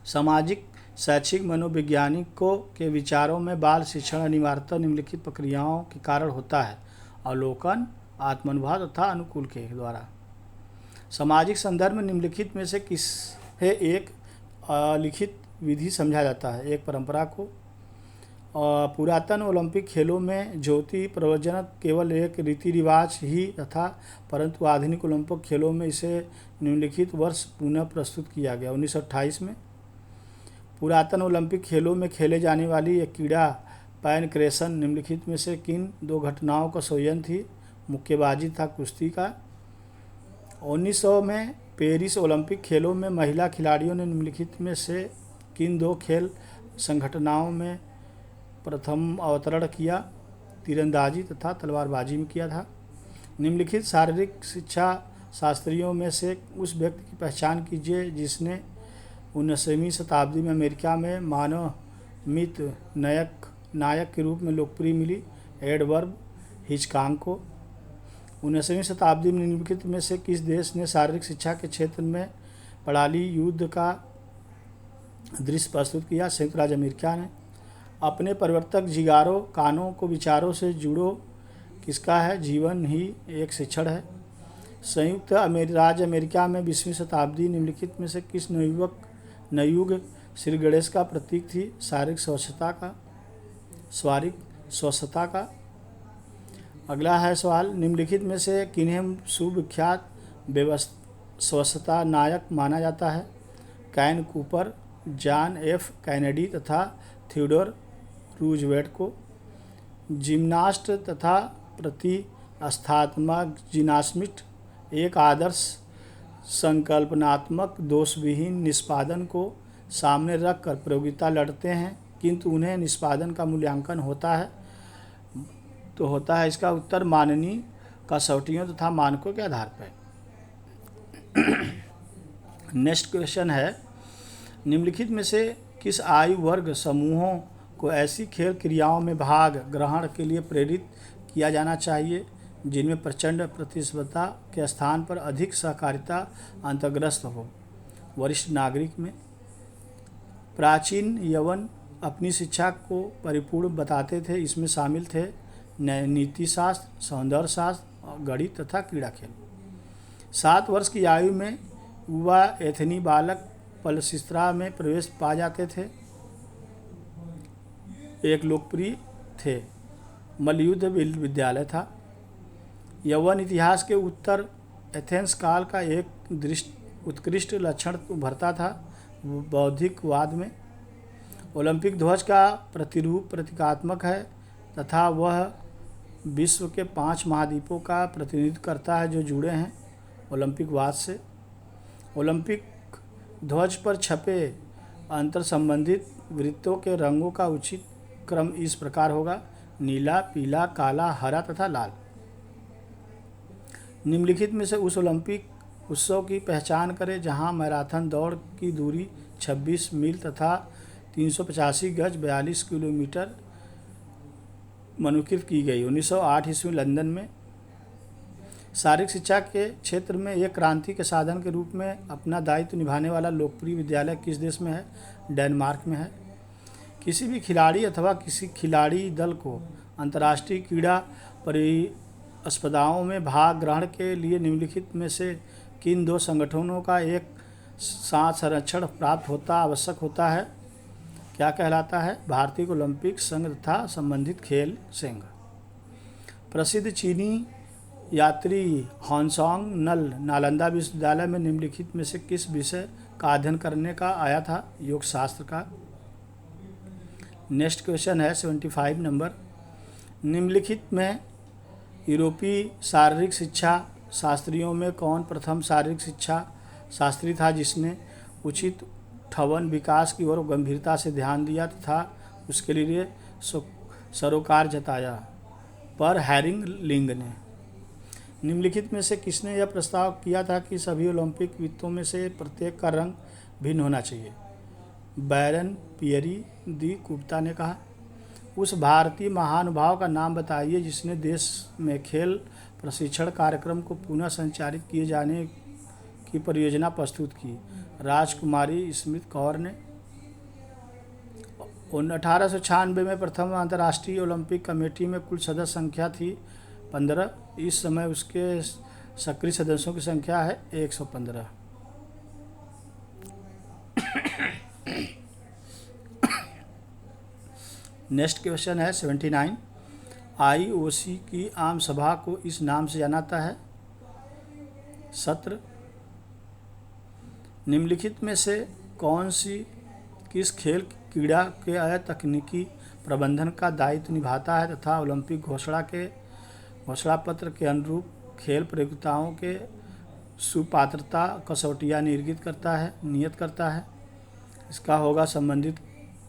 A: सामाजिक शैक्षिक मनोवैज्ञानिकों के विचारों में बाल शिक्षण अनिवार्यतः निम्नलिखित प्रक्रियाओं के कारण होता है: अवलोकन, आत्मानुभव तथा अनुकूल के द्वारा। सामाजिक संदर्भ में निम्नलिखित में से किसे एक लिखित विधि समझा जाता है? एक, परंपरा को। पुरातन ओलंपिक खेलों में ज्योति प्रज्वलन केवल एक रीति रिवाज ही था, परंतु आधुनिक ओलंपिक खेलों में इसे निम्नलिखित वर्ष पुनः प्रस्तुत किया गया 1928 में। पुरातन ओलंपिक खेलों में खेले जाने वाली एक क्रीड़ा पैनक्रेशन निम्नलिखित में से किन दो घटनाओं का संयोजन थी? मुक्केबाजी तथा कुश्ती का। 1900 में पेरिस ओलंपिक खेलों में महिला खिलाड़ियों ने निम्नलिखित में से किन दो खेल संघटनाओं में प्रथम अवतरण किया? तीरंदाजी तथा तलवारबाजी में किया था। निम्नलिखित शारीरिक शिक्षा शास्त्रियों में से उस व्यक्ति की पहचान कीजिए जिसने 19वीं शताब्दी में अमेरिका में मानव मित नायक के रूप में लोकप्रिय मिली। एडवर्ड हिचकॉक को। 19वीं शताब्दी में निम्नलिखित में से किस देश ने शारीरिक शिक्षा के क्षेत्र में प्रणाली युद्ध का दृश्य प्रस्तुत किया? संयुक्त राज्य अमेरिका ने। अपने परिवर्तक जिगारो कानों को विचारों से जुड़ो किसका है? जीवन ही एक शिक्षण है। संयुक्त राज्य अमेरिका में 20वीं शताब्दी निम्नलिखित में से किस नवयुग श्री गणेश का प्रतीक थी? शारीरिक स्वच्छता का। अगला है सवाल: निम्नलिखित में से किन्हें सुविख्यात स्वच्छता नायक माना जाता है? Can Cooper, John F Kennedy तथा थियोडोर रूजवेल्ट को। जिम्नास्ट तथा प्रतिष्ठात्मक जिम्नास्ट एक आदर्श संकल्पनात्मक दोषविहीन निष्पादन को सामने रखकर प्रतियोगिता लड़ते हैं, किंतु उन्हें निष्पादन का मूल्यांकन होता है इसका उत्तर माननीय कसौटियों तथा मानकों के आधार पर। नेक्स्ट क्वेश्चन है: निम्नलिखित में से किस आयु वर्ग समूहों को ऐसी खेल क्रियाओं में भाग ग्रहण के लिए प्रेरित किया जाना चाहिए जिनमें प्रचंड प्रतिस्पर्धा के स्थान पर अधिक सहकारिता अंतर्ग्रस्त हो? वरिष्ठ नागरिक में। प्राचीन यवन अपनी शिक्षा को परिपूर्ण बताते थे। इसमें शामिल थे नीतिशास्त्र, सौंदर्य शास्त्र, गणित तथा क्रीड़ा खेल। 7 वर्ष की आयु में युवा एथनी बालक पलशिस्त्रा में प्रवेश पा जाते थे। एक लोकप्रिय थे। मल्लयुद्ध विद्यालय था। यौवन इतिहास के उत्तर एथेंस काल का एक उत्कृष्ट लक्षण उभरता था बौद्धिकवाद में। ओलंपिक ध्वज का प्रतिरूप प्रतीकात्मक है तथा वह विश्व के 5 महाद्वीपों का प्रतिनिधित्व करता है जो जुड़े हैं ओलंपिकवाद से। ओलंपिक ध्वज पर छपे अंतर संबंधित वृत्तों के रंगों का उचित क्रम इस प्रकार होगा: नीला, पीला, काला, हरा तथा लाल। निम्नलिखित में से उस ओलंपिक उत्सव की पहचान करें जहां मैराथन दौड़ की दूरी 26 मील तथा 385 गज 42 किलोमीटर मनुकृत की गई। 1908 ईस्वी लंदन में। शारीरिक शिक्षा के क्षेत्र में एक क्रांति के साधन के रूप में अपना दायित्व निभाने वाला लोकप्रिय विद्यालय किस देश में है? डेनमार्क में है। किसी भी खिलाड़ी अथवा किसी खिलाड़ी दल को अंतर्राष्ट्रीय क्रीड़ा परिस्पर्धाओं में भाग ग्रहण के लिए निम्नलिखित में से किन दो संगठनों का एक साथ संरक्षण प्राप्त होता आवश्यक होता है? क्या कहलाता है? भारतीय ओलंपिक संघ तथा संबंधित खेल संघ। प्रसिद्ध चीनी यात्री हॉन्सॉन्ग नल नालंदा विश्वविद्यालय में निम्नलिखित में से किस विषय का अध्ययन करने का आया था? योग शास्त्र का। नेक्स्ट क्वेश्चन है 75 नंबर। निम्नलिखित में यूरोपीय शारीरिक शिक्षा शास्त्रियों में कौन प्रथम शारीरिक शिक्षा शास्त्री था जिसने उचित ठवन विकास की ओर गंभीरता से ध्यान दिया तथा उसके लिए सरोकार जताया? पर हैरिंग लिंग ने। निम्नलिखित में से किसने यह प्रस्ताव किया था कि सभी ओलंपिक वृत्तों में से प्रत्येक का रंग भिन्न होना चाहिए? बैरन पियरी दी कुप्ता ने कहा। उस भारतीय महानुभाव का नाम बताइए जिसने देश में खेल प्रशिक्षण कार्यक्रम को पुनः संचालित किए जाने की परियोजना प्रस्तुत की? राजकुमारी स्मिथ कौर ने। 1896 में प्रथम अंतर्राष्ट्रीय ओलंपिक कमेटी में कुल सदस्य संख्या थी 15। इस समय उसके सक्रिय सदस्यों की संख्या है 115। नेक्स्ट क्वेश्चन है 79। IOC की आम सभा को इस नाम से जाना जाता है? सत्र। निम्नलिखित में से कौन सी किस खेल क्रीड़ा के तकनीकी प्रबंधन का दायित्व निभाता है तथा ओलंपिक घोषणा पत्र के अनुरूप खेल प्रतियोगिताओं के सुपात्रता कसौटियाँ नियत करता है? इसका होगा संबंधित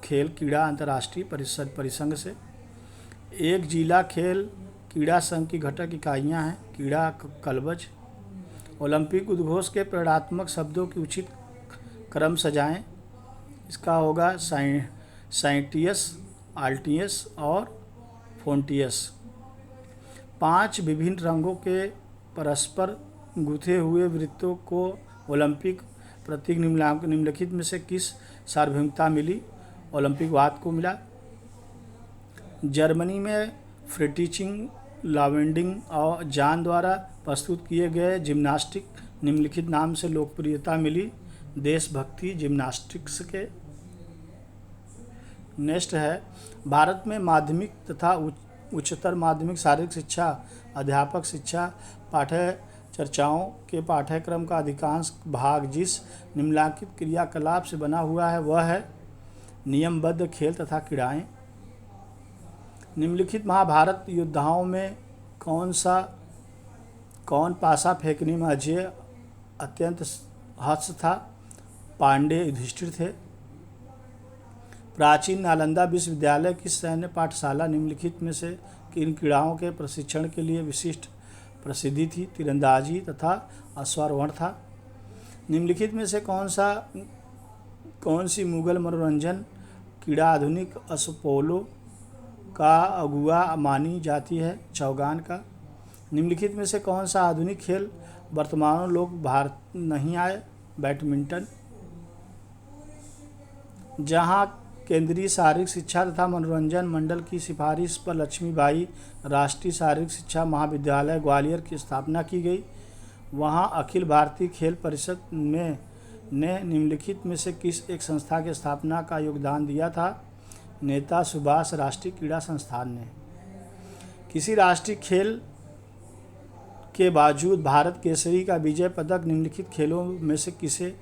A: खेल क्रीड़ा अंतर्राष्ट्रीय परिसंघ से। एक जिला खेल क्रीड़ा संघ की घटक इकाइयाँ हैं क्रीड़ा कलबज। ओलंपिक उद्घोष के प्रेरणात्मक शब्दों की उचित क्रम सजाएं? इसका होगा साइंटियस, आल्टियस और फोन्टियस। 5 विभिन्न रंगों के परस्पर गुथे हुए वृत्तों को ओलंपिक प्रतीक निम्नलिखित में से किस सार्वभौमिकता मिली? ओलंपिकवाद को मिला। जर्मनी में फ्रिटिचिंग लावेंडिंग और जान द्वारा प्रस्तुत किए गए जिम्नास्टिक निम्नलिखित नाम से लोकप्रियता मिली? देशभक्ति जिम्नास्टिक्स के। नेक्स्ट है भारत में माध्यमिक तथा उच्चतर माध्यमिक शारीरिक शिक्षा अध्यापक शिक्षा पाठ्यचर्चाओं के पाठ्यक्रम का अधिकांश भाग जिस निम्नलिखित क्रियाकलाप से बना हुआ है वह है नियमबद्ध खेल तथा क्रीड़ाएँ। निम्नलिखित महाभारत योद्धाओं में कौन पासा फेंकने में अजय अत्यंत हस्त था? पांडे युधिष्ठिर थे। प्राचीन नालंदा विश्वविद्यालय की सैन्य पाठशाला निम्नलिखित में से किन क्रीड़ाओं के प्रशिक्षण के लिए विशिष्ट प्रसिद्धि थी? तीरंदाजी तथा अश्वारोहण था। निम्नलिखित में से कौन सी मुगल मनोरंजन क्रीड़ा आधुनिक असपोलो का अगुआ मानी जाती है? चौगान का। निम्नलिखित में से कौन सा आधुनिक खेल वर्तमान लोग भारत नहीं आए? बैडमिंटन। जहां केंद्रीय शारीरिक शिक्षा तथा मनोरंजन मंडल की सिफारिश पर लक्ष्मीबाई राष्ट्रीय शारीरिक शिक्षा महाविद्यालय ग्वालियर की स्थापना की गई, वहां अखिल भारतीय खेल परिषद ने निम्नलिखित में से किस एक संस्था की स्थापना का योगदान दिया था? नेता सुभाष राष्ट्रीय क्रीड़ा संस्थान ने। किसी राष्ट्रीय खेल के बावजूद भारत केसरी का विजय पदक निम्नलिखित खेलों में से किसे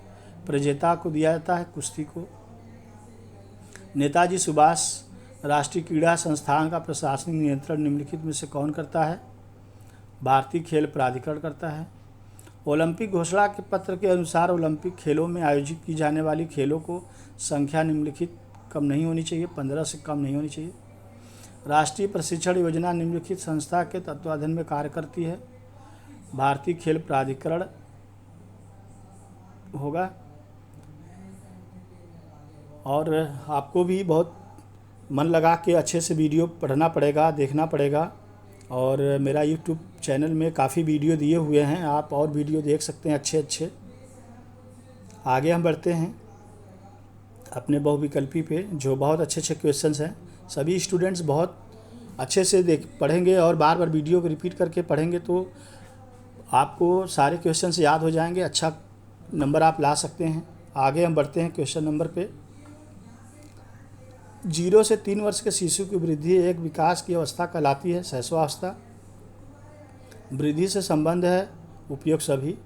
A: प्रजेता को दिया जाता है? कुश्ती को। नेताजी सुभाष राष्ट्रीय क्रीड़ा संस्थान का प्रशासनिक नियंत्रण निम्नलिखित में से कौन करता है? भारतीय खेल प्राधिकरण करता है। ओलंपिक घोषणा के पत्र के अनुसार ओलंपिक खेलों में आयोजित की जाने वाली खेलों को संख्या निम्नलिखित कम नहीं होनी चाहिए, 15 से कम नहीं होनी चाहिए। राष्ट्रीय प्रशिक्षण योजना निम्नलिखित संस्था के तत्वाधान में कार्य करती है? भारतीय खेल प्राधिकरण होगा। और आपको भी बहुत मन लगा के अच्छे से वीडियो पढ़ना पड़ेगा, देखना पड़ेगा और मेरा यूट्यूब चैनल में काफ़ी वीडियो दिए हुए हैं, आप और वीडियो देख सकते हैं अच्छे अच्छे। आगे हम बढ़ते हैं अपने बहुविकल्पी पे, जो बहुत अच्छे अच्छे क्वेश्चंस हैं। सभी स्टूडेंट्स बहुत अच्छे से पढ़ेंगे और बार बार वीडियो को रिपीट करके पढ़ेंगे तो आपको सारे क्वेश्चंस याद हो जाएंगे, अच्छा नंबर आप ला सकते हैं। आगे हम बढ़ते हैं क्वेश्चन नंबर पे। 0 से 3 वर्ष के शिशु की वृद्धि एक विकास की अवस्था कहलाती है, शैशवावस्था। वृद्धि से संबंध है उपयोग सभी,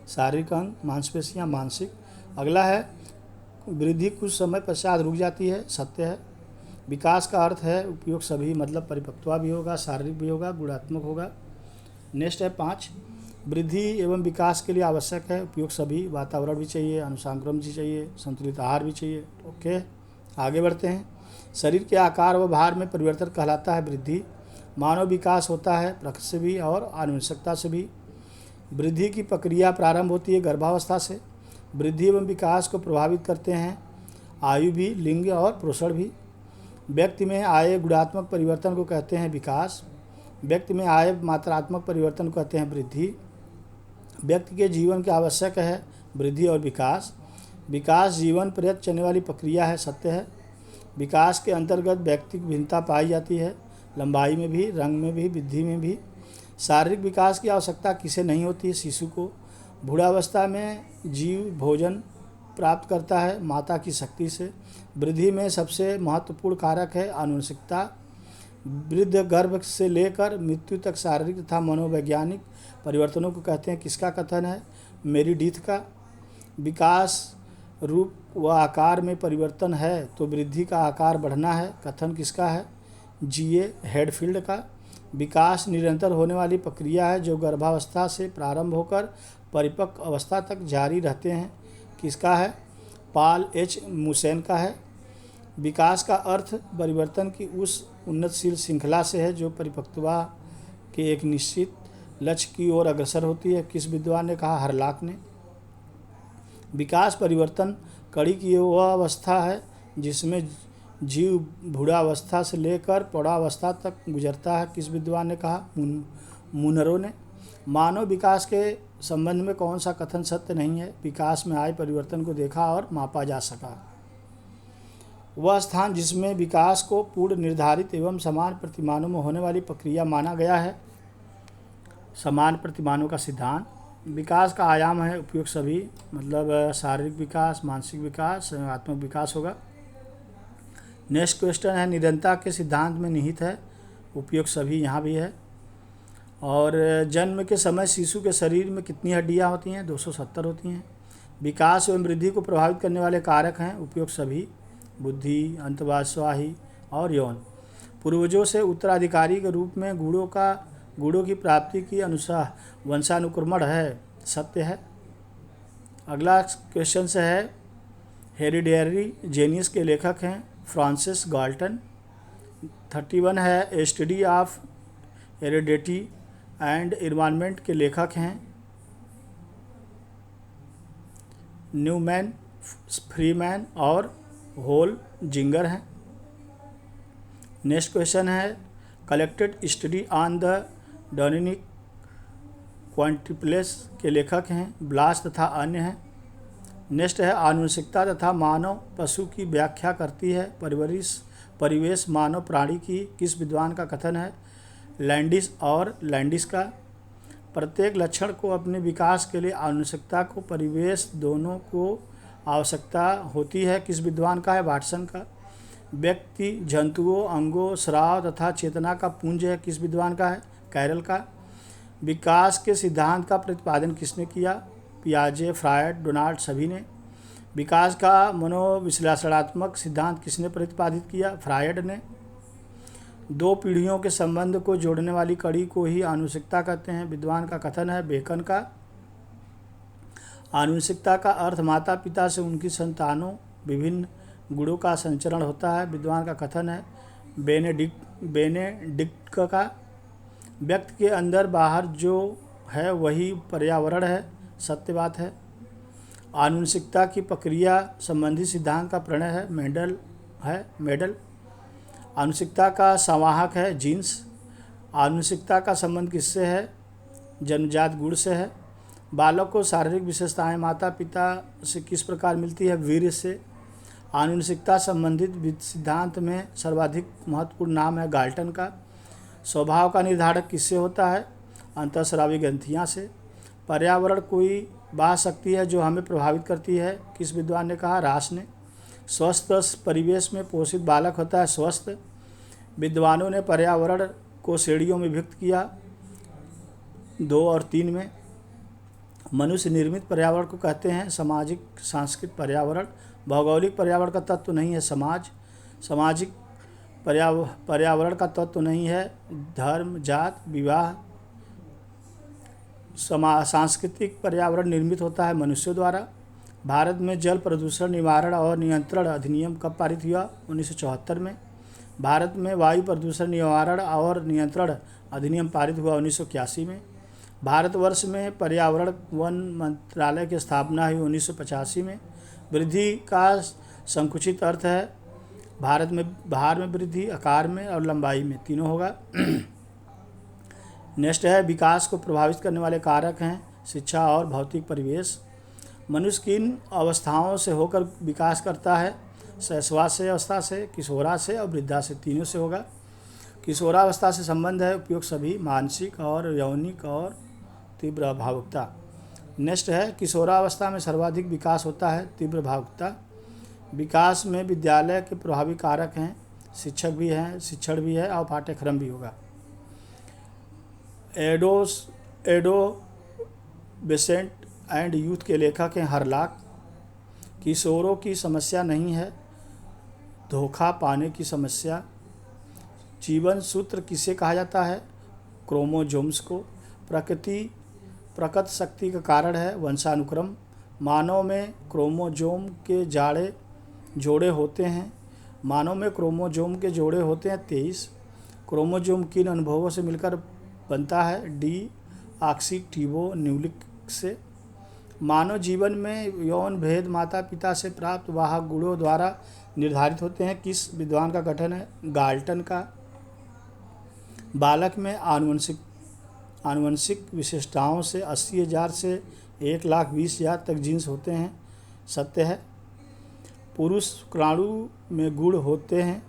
A: शारीरिक अंग, मांसपेशियाँ, मानसिक। अगला है वृद्धि कुछ समय पश्चात रुक जाती है, सत्य है। विकास का अर्थ है उपयोग सभी, मतलब परिपक्वता भी होगा, शारीरिक भी होगा, गुणात्मक होगा। नेक्स्ट है 5, वृद्धि एवं विकास के लिए आवश्यक है उपयोग सभी, वातावरण भी चाहिए, अनुसांक्रम भी चाहिए, संतुलित आहार भी चाहिए। ओके, आगे बढ़ते हैं। शरीर के आकार व भार में परिवर्तन कहलाता है वृद्धि। मानव विकास होता है प्रकृति से भी और आनुवंशिकता से भी। वृद्धि की प्रक्रिया प्रारंभ होती है गर्भावस्था से। वृद्धि एवं विकास को प्रभावित करते हैं आयु भी, लिंग और पोषण भी। व्यक्ति में आए गुणात्मक परिवर्तन को कहते हैं विकास। व्यक्ति में आए मात्रात्मक परिवर्तन को कहते हैं वृद्धि। व्यक्ति के जीवन के आवश्यक है वृद्धि और विकास। विकास जीवन पर्यंत चलने वाली प्रक्रिया है, सत्य है। विकास के अंतर्गत व्यक्ति की भिन्नता पाई जाती है, लंबाई में भी, रंग में भी, वृद्धि में भी। शारीरिक विकास की आवश्यकता किसे नहीं होती है? शिशु को। बूढ़ावस्था में जीव भोजन प्राप्त करता है माता की शक्ति से। वृद्धि में सबसे महत्वपूर्ण कारक है आनुवंशिकता। वृद्ध गर्भ से लेकर मृत्यु तक शारीरिक तथा मनोवैज्ञानिक परिवर्तनों को कहते हैं, किसका कथन है? मेरिडिथ का। विकास रूप व आकार में परिवर्तन है तो वृद्धि का आकार बढ़ना है, कथन किसका है? जीए हेडफील्ड का। विकास निरंतर होने वाली प्रक्रिया है जो गर्भावस्था से प्रारंभ होकर परिपक्व अवस्था तक जारी रहते हैं, किसका है? पॉल एच मुसेन का है। विकास का अर्थ परिवर्तन की उस उन्नतशील श्रृंखला से है जो परिपक्वता के एक निश्चित लक्ष्य की ओर अग्रसर होती है, किस विद्वान ने कहा? हरलाक ने। विकास परिवर्तन कड़ी की वह अवस्था है जिसमें जीव बूढ़ावस्था से लेकर प्रौढ़ावस्था तक गुजरता है, किस विद्वान ने कहा? मुनरो ने। मानव विकास के संबंध में कौन सा कथन सत्य नहीं है? विकास में आए परिवर्तन को देखा और मापा जा सका। वह स्थान जिसमें विकास को पूर्ण निर्धारित एवं समान प्रतिमानों में होने वाली प्रक्रिया माना गया है, समान प्रतिमानों का सिद्धांत। विकास का आयाम है उपयोग सभी, मतलब शारीरिक विकास, मानसिक विकास, आत्मिक विकास होगा। नेक्स्ट क्वेश्चन है निरंतरता के सिद्धांत में निहित है उपयोग सभी, यहाँ भी है। और जन्म के समय शिशु के शरीर में कितनी हड्डियाँ होती हैं? 270 होती हैं। विकास एवं वृद्धि को प्रभावित करने वाले कारक हैं उपयोग सभी, बुद्धि, अंतर्वाही और यौन। पूर्वजों से उत्तराधिकारी के रूप में गुणों की प्राप्ति की अनुसार वंशानुक्रमण है, सत्य है। अगला क्वेश्चन से है हेरिडेटरी जेनियस के लेखक हैं फ्रांसिस गाल्टन। 31 है study of heredity and environment के लेखक हैं न्यूमैन, फ्रीमैन और होल जिंगर हैं। नेक्स्ट क्वेश्चन है collected study on the dynamic क्वांटिप्लेस के लेखक हैं ब्लास तथा अन्य हैं। नेक्स्ट है आनुवंशिकता तथा मानव पशु की व्याख्या करती है परिवेश मानव प्राणी की, किस विद्वान का कथन है? लैंडिस और लैंडिस का। प्रत्येक लक्षण को अपने विकास के लिए आनुवंशिकता को परिवेश दोनों को आवश्यकता होती है, किस विद्वान का है? वाटसन का। व्यक्ति जंतुओं, अंगों, स्राव तथा चेतना का पुंज है, किस विद्वान का है? कैरल का। विकास के सिद्धांत का प्रतिपादन किसने किया? पियाजे, फ्रायड, डोनाल्ड सभी ने। विकास का मनोविश्लेषणात्मक सिद्धांत किसने प्रतिपादित किया? फ्रायड ने। दो पीढ़ियों के संबंध को जोड़ने वाली कड़ी को ही आनुवंशिकता कहते हैं, विद्वान का कथन है बेकन का। आनुवंशिकता का अर्थ माता पिता से उनकी संतानों विभिन्न गुणों का संचरण होता है, विद्वान का कथन है बेनेडिक्ट का। व्यक्ति के अंदर बाहर जो है वही पर्यावरण है, सत्य बात है। आनुवंशिकता की प्रक्रिया संबंधी सिद्धांत का प्रणय है मेडल। आनुवंशिकता का संवाहक है जीन्स। आनुवंशिकता का संबंध किससे है? जन्मजात गुण से है। बालक को शारीरिक विशेषताएं माता पिता से किस प्रकार मिलती है? वीर्य से। आनुवंशिकता संबंधित सिद्धांत में सर्वाधिक महत्वपूर्ण नाम है गाल्टन का। स्वभाव का निर्धारक किससे होता है? अंतःस्रावी ग्रंथियाँ से। पर्यावरण कोई बाह्य शक्ति है जो हमें प्रभावित करती है, किस विद्वान ने कहा? रास ने। स्वस्थ परिवेश में पोषित बालक होता है स्वस्थ। विद्वानों ने पर्यावरण को श्रेणियों में विभक्त किया 2 और 3 में। मनुष्य निर्मित पर्यावरण को कहते हैं सामाजिक सांस्कृतिक पर्यावरण। भौगोलिक पर्यावरण का तत्व नहीं है समाज। सामाजिक पर्यावरण का तत्व नहीं है धर्म, जात, विवाह। सांस्कृतिक पर्यावरण निर्मित होता है मनुष्यों द्वारा। भारत में जल प्रदूषण निवारण और नियंत्रण अधिनियम कब पारित हुआ? 1974 में। भारत में वायु प्रदूषण निवारण और नियंत्रण अधिनियम पारित हुआ 1981 में। भारतवर्ष में पर्यावरण वन मंत्रालय की स्थापना हुई 1985 में। वृद्धि का संकुचित अर्थ है भारत में भार में वृद्धि, आकार में और लंबाई में, तीनों होगा। नेक्स्ट है विकास को प्रभावित करने वाले कारक हैं शिक्षा और भौतिक परिवेश। मनुष्य किन अवस्थाओं से होकर विकास करता है? शैशवास्य अवस्था से, किशोरावस्था से और वृद्धावस्था से, तीनों से होगा। किशोरावस्था से संबंध है उपयोग सभी मानसिक और यौनिक और तीव्र भावुकता। नेक्स्ट है किशोरावस्था में सर्वाधिक विकास होता है तीव्र भावुकता। विकास में विद्यालय के प्रभावी कारक हैं, शिक्षक भी हैं, शिक्षण भी है और पाठ्यक्रम भी होगा। एडोबेसेंट एंड यूथ के लेखक हैं हरलाक। किशोरों की समस्या नहीं है धोखा पाने की समस्या। जीवन सूत्र किसे कहा जाता है? क्रोमोजोम्स को। प्रकृत शक्ति का कारण है वंशानुक्रम। मानव में क्रोमोजोम के जोड़े होते हैं। मानव में क्रोमोजोम के जोड़े होते हैं 23। क्रोमोजोम किन अनुभवों से मिलकर बनता है? डी ऑक्सीटिबोन्यूक्लिक से। मानव जीवन में यौन भेद माता पिता से प्राप्त वाहक गुणों द्वारा निर्धारित होते हैं, किस विद्वान का गठन है? गाल्टन का। बालक में आनुवंशिक विशेषताओं से 80,000 से 1,20,000 तक जीन्स होते हैं, सत्य है। पुरुष शुक्राणु में गुण होते हैं,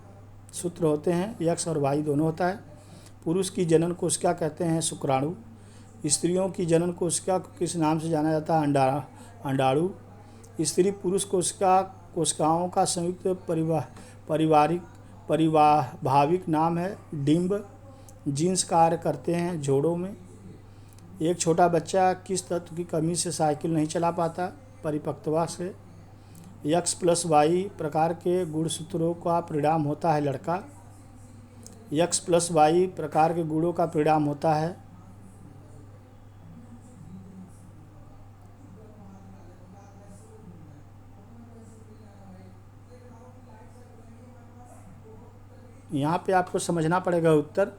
A: सूत्र होते हैं, यक्ष और वाई दोनों होता है। पुरुष की जनन कोशिका कहते हैं शुक्राणु। स्त्रियों की जनन कोशिका किस नाम से जाना जाता है? अंडाणु। स्त्री पुरुष कोशिकाओं का संयुक्त परिवाहिक नाम है डिंब। जीन्स कार्य करते हैं जोड़ों में। एक छोटा बच्चा किस तत्व की कमी से साइकिल नहीं चला पाता? परिपक्वता से। एक्स प्लस वाई प्रकार के गुणसूत्रों का परिणाम होता है लड़का। एक्स प्लस वाई प्रकार के गुणों का परिणाम होता है यहाँ पे आपको समझना पड़ेगा उत्तर।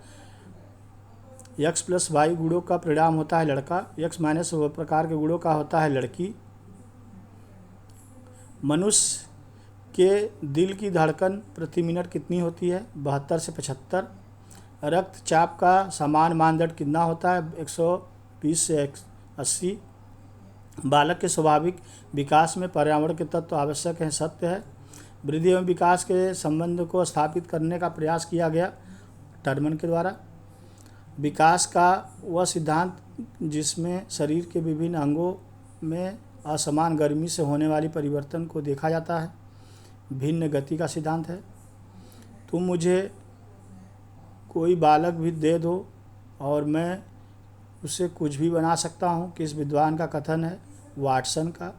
A: एक्स प्लस वाई गुणों का परिणाम होता है लड़का। एक्स माइनस प्रकार के गुणों का होता है लड़की। मनुष्य के दिल की धड़कन प्रति मिनट कितनी होती है? 72 से 75। रक्तचाप का समान मानदंड कितना होता है? 120 से 80। बालक के स्वाभाविक विकास में पर्यावरण के तत्व आवश्यक हैं, सत्य है। वृद्धि एवं विकास के संबंध को स्थापित करने का प्रयास किया गया टर्मन के द्वारा। विकास का वह सिद्धांत जिसमें शरीर के विभिन्न अंगों में असमान गर्मी से होने वाली परिवर्तन को देखा जाता है, भिन्न गति का सिद्धांत है। तुम मुझे कोई बालक भी दे दो और मैं उससे कुछ भी बना सकता हूँ, किस विद्वान का कथन है? वाटसन का।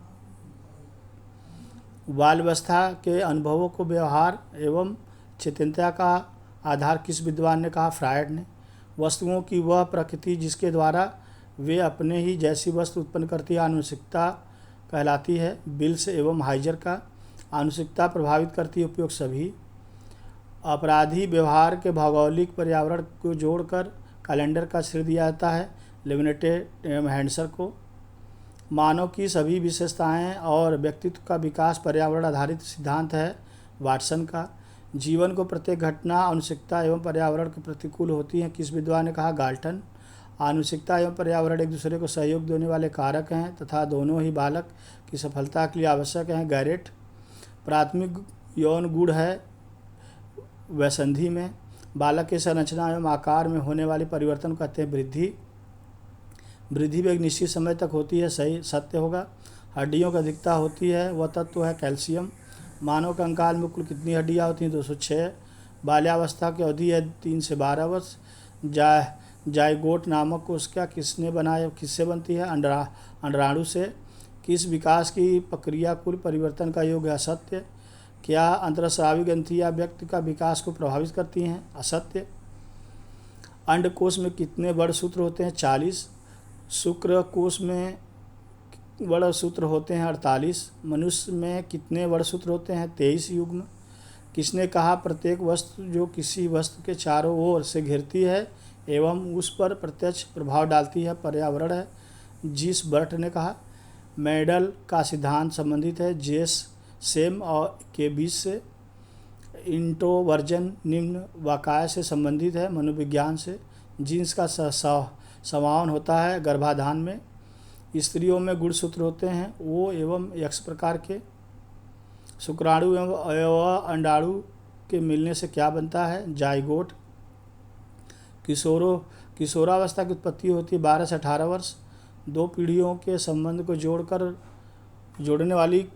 A: बाल्यावस्था के अनुभवों को व्यवहार एवं चेतनता का आधार किस विद्वान ने कहा? फ्रायड ने। वस्तुओं की वह प्रकृति जिसके द्वारा वे अपने ही जैसी वस्तु उत्पन्न करती है आनुवंशिकता कहलाती है, बिल्स एवं हाइजर का। आनुवंशिकता प्रभावित करती है उपयोग सभी। अपराधी व्यवहार के भौगोलिक पर्यावरण को जोड़कर कैलेंडर का श्रेय दिया जाता है, लेविनेटे एवं हैंडसर को। मानव की सभी विशेषताएं और व्यक्तित्व का विकास पर्यावरण आधारित सिद्धांत है, वाटसन का। जीवन को प्रत्येक घटना आनुवंशिकता एवं पर्यावरण के प्रतिकूल होती है, किस विद्वान ने कहा? गाल्टन। आनुवंशिकता एवं पर्यावरण एक दूसरे को सहयोग देने वाले कारक हैं तथा दोनों ही बालक की सफलता के लिए आवश्यक हैं, गैरेट। प्राथमिक यौन गुण है वैसंधि में। बालक के संरचना एवं आकार में होने वाले परिवर्तन को कहते हैं वृद्धि। वृद्धि भी एक निश्चित समय तक होती है, सही सत्य होगा। हड्डियों की अधिकता होती है, वह तत्व है कैल्शियम। मानव कंकाल में कुल कितनी हड्डियाँ होती हैं? 206। बाल्यावस्था की अवधि है 3 से 12 वर्ष। जायगोट नामक कोशिका किसने बनाया, किससे बनती है? अंडाणु से। किस विकास की प्रक्रिया कुल परिवर्तन का योग है? असत्य। क्या अंतरस्रावी ग्रंथियाँ व्यक्ति का विकास को प्रभावित करती हैं? असत्य। अंडकोश में कितने वर्णसूत्र होते हैं? 40। शुक्रकोश में वर्णसूत्र होते हैं 48। मनुष्य में कितने वर्णसूत्र होते हैं? 23 युग्म। किसने कहा प्रत्येक वस्तु जो किसी वस्तु के चारों ओर से घिरती है एवं उस पर प्रत्यक्ष प्रभाव डालती है, पर्यावरण है? जिस बर्ट ने कहा। मेंडल का सिद्धांत संबंधित है जेस सेम और के बीच से। इंट्रोवर्जन निम्न वाकाय से संबंधित है, मनोविज्ञान से। जीन्स का समावन होता है गर्भाधान में। स्त्रियों में गुणसूत्र होते हैं ओ एवं एक्स प्रकार के। शुक्राणु एवं अंडाणु के मिलने से क्या बनता है? जाइगोट। किशोरावस्था की उत्पत्ति होती है 12 से 18 वर्ष। दो पीढ़ियों के संबंध को जोड़ने वाली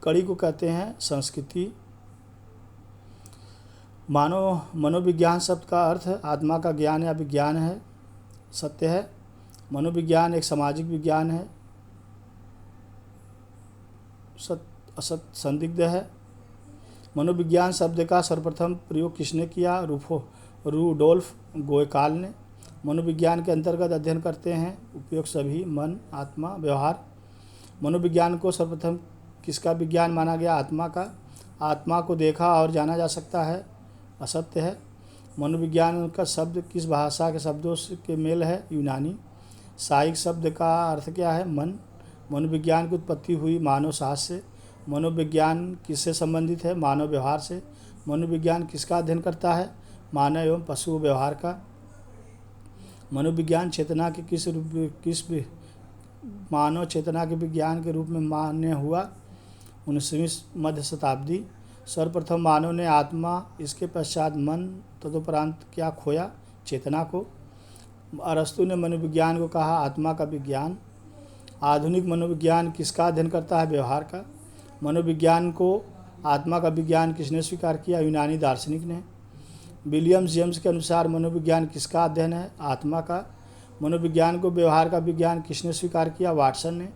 A: कड़ी को कहते हैं संस्कृति। मनोविज्ञान शब्द का अर्थ आत्मा का ज्ञान या विज्ञान है, सत्य है। मनोविज्ञान एक सामाजिक विज्ञान है, संदिग्ध है। मनोविज्ञान शब्द का सर्वप्रथम प्रयोग किसने किया? रूडोल्फ गोयकाल ने। मनोविज्ञान के अंतर्गत अध्ययन करते हैं उपयोग सभी मन, आत्मा, व्यवहार। मनोविज्ञान को सर्वप्रथम किसका विज्ञान माना गया? आत्मा का। आत्मा को देखा और जाना जा सकता है, असत्य है। मनोविज्ञान का शब्द किस भाषा के शब्दों के मेल है? यूनानी। साइक शब्द का अर्थ क्या है? मन। मनोविज्ञान की उत्पत्ति हुई मानव शास्त्र से। मनोविज्ञान किससे संबंधित है? मानव व्यवहार से। मनोविज्ञान किसका अध्ययन करता है? मानव एवं पशु व्यवहार का। मनोविज्ञान चेतना के मानव चेतना के विज्ञान के रूप में मान्य हुआ 19वीं मध्य शताब्दी। सर्वप्रथम मानव ने आत्मा, इसके पश्चात मन, तदुपरांत क्या खोया? चेतना को। अरस्तु ने मनोविज्ञान को कहा आत्मा का विज्ञान। आधुनिक मनोविज्ञान किसका अध्ययन करता है? व्यवहार का। मनोविज्ञान को आत्मा का विज्ञान किसने स्वीकार किया? यूनानी दार्शनिक ने। विलियम जेम्स के अनुसार मनोविज्ञान किसका अध्ययन है? आत्मा का। मनोविज्ञान को व्यवहार का विज्ञान किसने स्वीकार किया? वाटसन ने।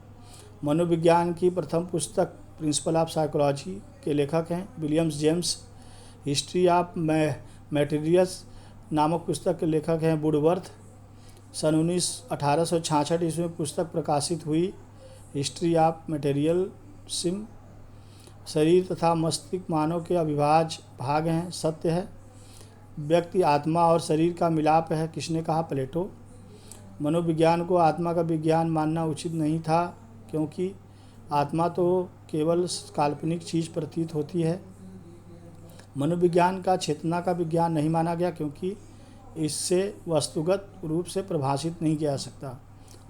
A: मनोविज्ञान की प्रथम पुस्तक प्रिंसिपल ऑफ साइकोलॉजी के लेखक हैं William James. History of materials नामक पुस्तक के लेखक हैं वुडवर्थ। सन 1866 ईस्वी में पुस्तक प्रकाशित हुई हिस्ट्री ऑफ मटेरियलिज्म। शरीर तथा मस्तिष्क मानव के अविभाज्य भाग हैं, सत्य है। व्यक्ति आत्मा और शरीर का मिलाप है, किसने कहा? प्लेटो। मनोविज्ञान को आत्मा का विज्ञान मानना उचित नहीं था क्योंकि आत्मा तो केवल काल्पनिक चीज़ प्रतीत होती है। मनोविज्ञान का चेतना का विज्ञान नहीं माना गया क्योंकि इससे वस्तुगत रूप से परिभाषित नहीं किया जा सकता।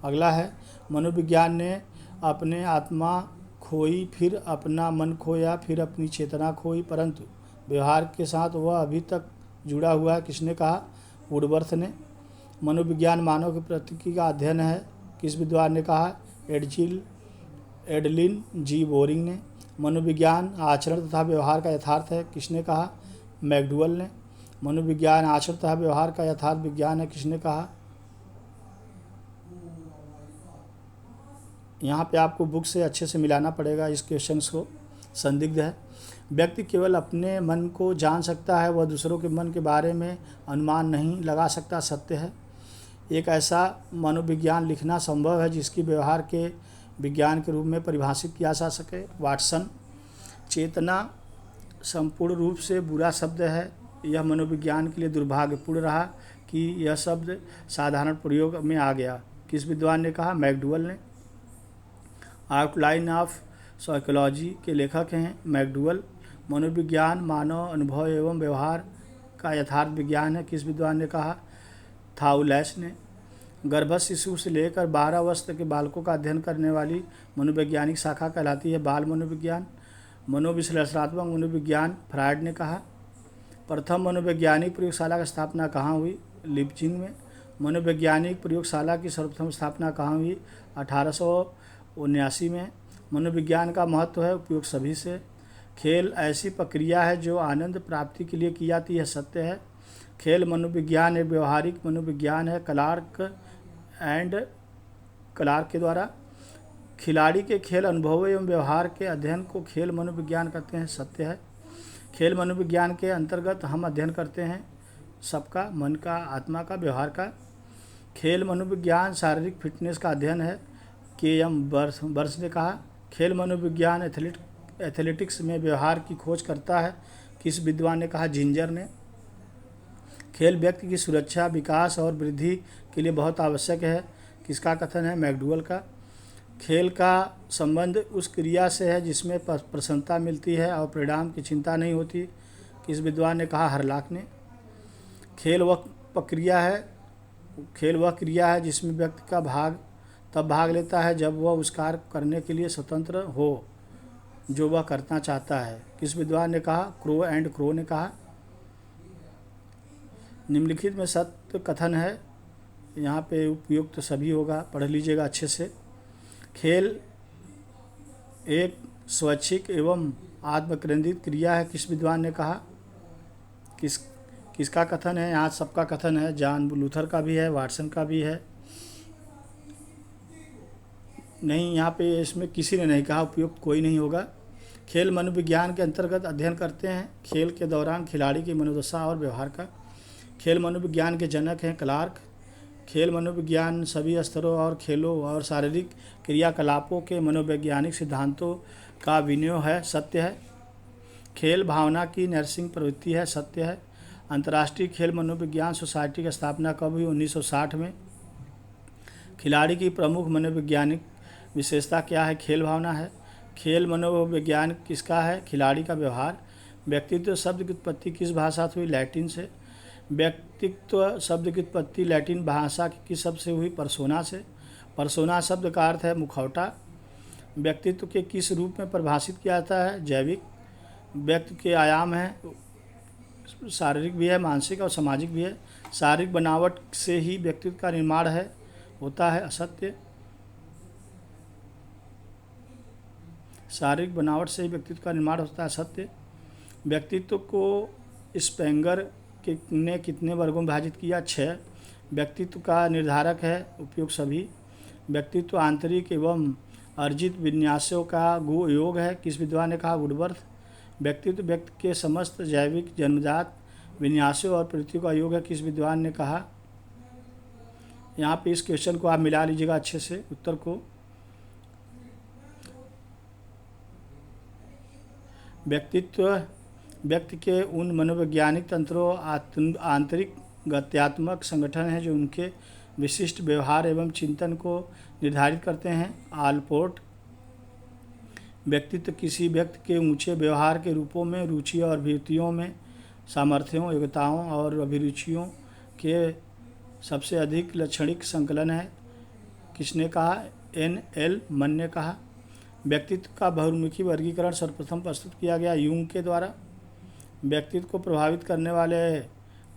A: अगला है मनोविज्ञान ने अपने आत्मा खोई, फिर अपना मन खोया, फिर अपनी चेतना खोई, परंतु व्यवहार के साथ वह अभी तक जुड़ा हुआ है, किसने कहा? वुडवर्थ ने। मनोविज्ञान मानव की प्रकृति का अध्ययन है, किस विद्वान ने कहा? एडलिन जी बोरिंग ने। मनोविज्ञान आचरण तथा व्यवहार का यथार्थ है, किसने कहा? मैकडुअल ने। मनोविज्ञान आचरण तथा व्यवहार का यथार्थ विज्ञान है, किसने कहा? यहाँ पे आपको बुक से अच्छे से मिलाना पड़ेगा इस क्वेश्चंस को, संदिग्ध है। व्यक्ति केवल अपने मन को जान सकता है, वह दूसरों के मन के बारे में अनुमान नहीं लगा सकता, सत्य है। एक ऐसा मनोविज्ञान लिखना संभव है जिसकी व्यवहार के विज्ञान के रूप में परिभाषित किया जा सके, वाटसन। चेतना संपूर्ण रूप से बुरा शब्द है, यह मनोविज्ञान के लिए दुर्भाग्यपूर्ण रहा कि यह शब्द साधारण प्रयोग में आ गया, किस विद्वान ने कहा? मैकडुअल ने। आउटलाइन ऑफ साइकोलॉजी के लेखक हैं मैकडुअल। मनोविज्ञान मानव अनुभव एवं व्यवहार का यथार्थ विज्ञान है, किस विद्वान ने कहा? थाउलैस ने। गर्भस्थ शिशु से लेकर 12 वर्ष तक के बालकों का अध्ययन करने वाली मनोवैज्ञानिक शाखा कहलाती है बाल मनोविज्ञान। मनोविश्लेषणात्मक मनोविज्ञान फ्रायड ने कहा। प्रथम मनोवैज्ञानिक प्रयोगशाला की स्थापना कहाँ हुई? लिपजिंग में। मनोवैज्ञानिक प्रयोगशाला की सर्वप्रथम स्थापना कहाँ हुई? 1879 में। मनोविज्ञान का महत्व है उपयोग सभी से। खेल ऐसी प्रक्रिया है जो आनंद प्राप्ति के लिए की जाती है, सत्य है। खेल मनोविज्ञान एक व्यवहारिक मनोविज्ञान है, क्लार्क के द्वारा। खिलाड़ी के खेल अनुभवों एवं व्यवहार के अध्ययन को खेल मनोविज्ञान कहते हैं, सत्य है। खेल मनोविज्ञान के अंतर्गत हम अध्ययन करते हैं सबका, मन का, आत्मा का, व्यवहार का। खेल मनोविज्ञान शारीरिक फिटनेस का अध्ययन है, के.एम. बर्स ने कहा। खेल मनोविज्ञान एथलेटिक्स में व्यवहार की खोज करता है, किस विद्वान ने कहा? जिंजर ने। खेल व्यक्ति की सुरक्षा, विकास और वृद्धि के लिए बहुत आवश्यक है, किसका कथन है? मैकडूगल का। खेल का संबंध उस क्रिया से है जिसमें प्रसन्नता मिलती है और परिणाम की चिंता नहीं होती, किस विद्वान ने कहा? हरलाक ने। खेल वह क्रिया है जिसमें व्यक्ति का तब भाग लेता है जब वह उस कार्य करने के लिए स्वतंत्र हो जो वह करना चाहता है, किस विद्वान ने कहा? क्रो ने कहा। निम्नलिखित में सत्य कथन है, यहाँ पे उपयुक्त तो सभी होगा, पढ़ लीजिएगा अच्छे से। खेल एक स्वैच्छिक एवं आत्मकेंद्रित क्रिया है, किस विद्वान ने कहा? किसका कथन है? यहाँ सबका कथन है, जॉन लूथर का भी है, वाटसन का भी है। नहीं, यहाँ पे इसमें किसी ने नहीं कहा, उपयुक्त कोई नहीं होगा। खेल मनोविज्ञान के अंतर्गत अध्ययन करते हैं खेल के दौरान खिलाड़ी की मनोदशा और व्यवहार का। खेल मनोविज्ञान के जनक हैं क्लार्क। खेल मनोविज्ञान सभी स्तरों और खेलों और शारीरिक क्रियाकलापों के मनोवैज्ञानिक सिद्धांतों का विनियोग है, सत्य है। खेल भावना की नर्सिंग प्रवृत्ति है, सत्य है। अंतर्राष्ट्रीय खेल मनोविज्ञान सोसाइटी की स्थापना कब हुई? 1960 में। खिलाड़ी की प्रमुख मनोवैज्ञानिक विशेषता क्या है? खेल भावना है। खेल मनोविज्ञान किसका है? खिलाड़ी का व्यवहार। व्यक्तित्व शब्द की उत्पत्ति किस भाषा से हुई? लैटिन से। व्यक्तित्व शब्द की उत्पत्ति लैटिन भाषा की किस शब्द से हुई? पर्सोना से। पर्सोना शब्द का अर्थ है मुखौटा। व्यक्तित्व के किस रूप में परिभाषित किया जाता है? जैविक। व्यक्ति के आयाम हैं, शारीरिक भी है, मानसिक और सामाजिक भी है। शारीरिक बनावट से ही व्यक्तित्व का निर्माण होता है, असत्य। शारीरिक बनावट से ही व्यक्तित्व का निर्माण होता है, सत्य। व्यक्तित्व को स्पेंगर ने कितने वर्गों में विभाजित किया? 6। व्यक्तित्व का निर्धारक है, उपयोग सभी। व्यक्तित्व आंतरिक एवं अर्जित विन्यासों का योग है, किस विद्वान ने कहा? वुडवर्थ। व्यक्तित्व व्यक्ति के समस्त जैविक जन्मजात विन्यासों और प्रवृत्तियों का योग है, किस विद्वान ने कहा? यहाँ पे इस क्वेश्चन को आप मिला लीजिएगा अच्छे से उत्तर को। व्यक्तित्व व्यक्ति के उन मनोवैज्ञानिक तंत्रों आंतरिक गत्यात्मक संगठन हैं जो उनके विशिष्ट व्यवहार एवं चिंतन को निर्धारित करते हैं। आलपोर्ट। व्यक्तित्व किसी व्यक्ति के ऊंचे व्यवहार के रूपों में रुचि और अभिरुचियों में सामर्थ्यों, योग्यताओं और अभिरुचियों के सबसे अधिक लक्षणिक संकलन है, किसने कहा? N.L. मन ने कहा। व्यक्तित्व का बहुमुखी वर्गीकरण सर्वप्रथम प्रस्तुत किया गया यूंग के द्वारा। व्यक्तित्व को प्रभावित करने वाले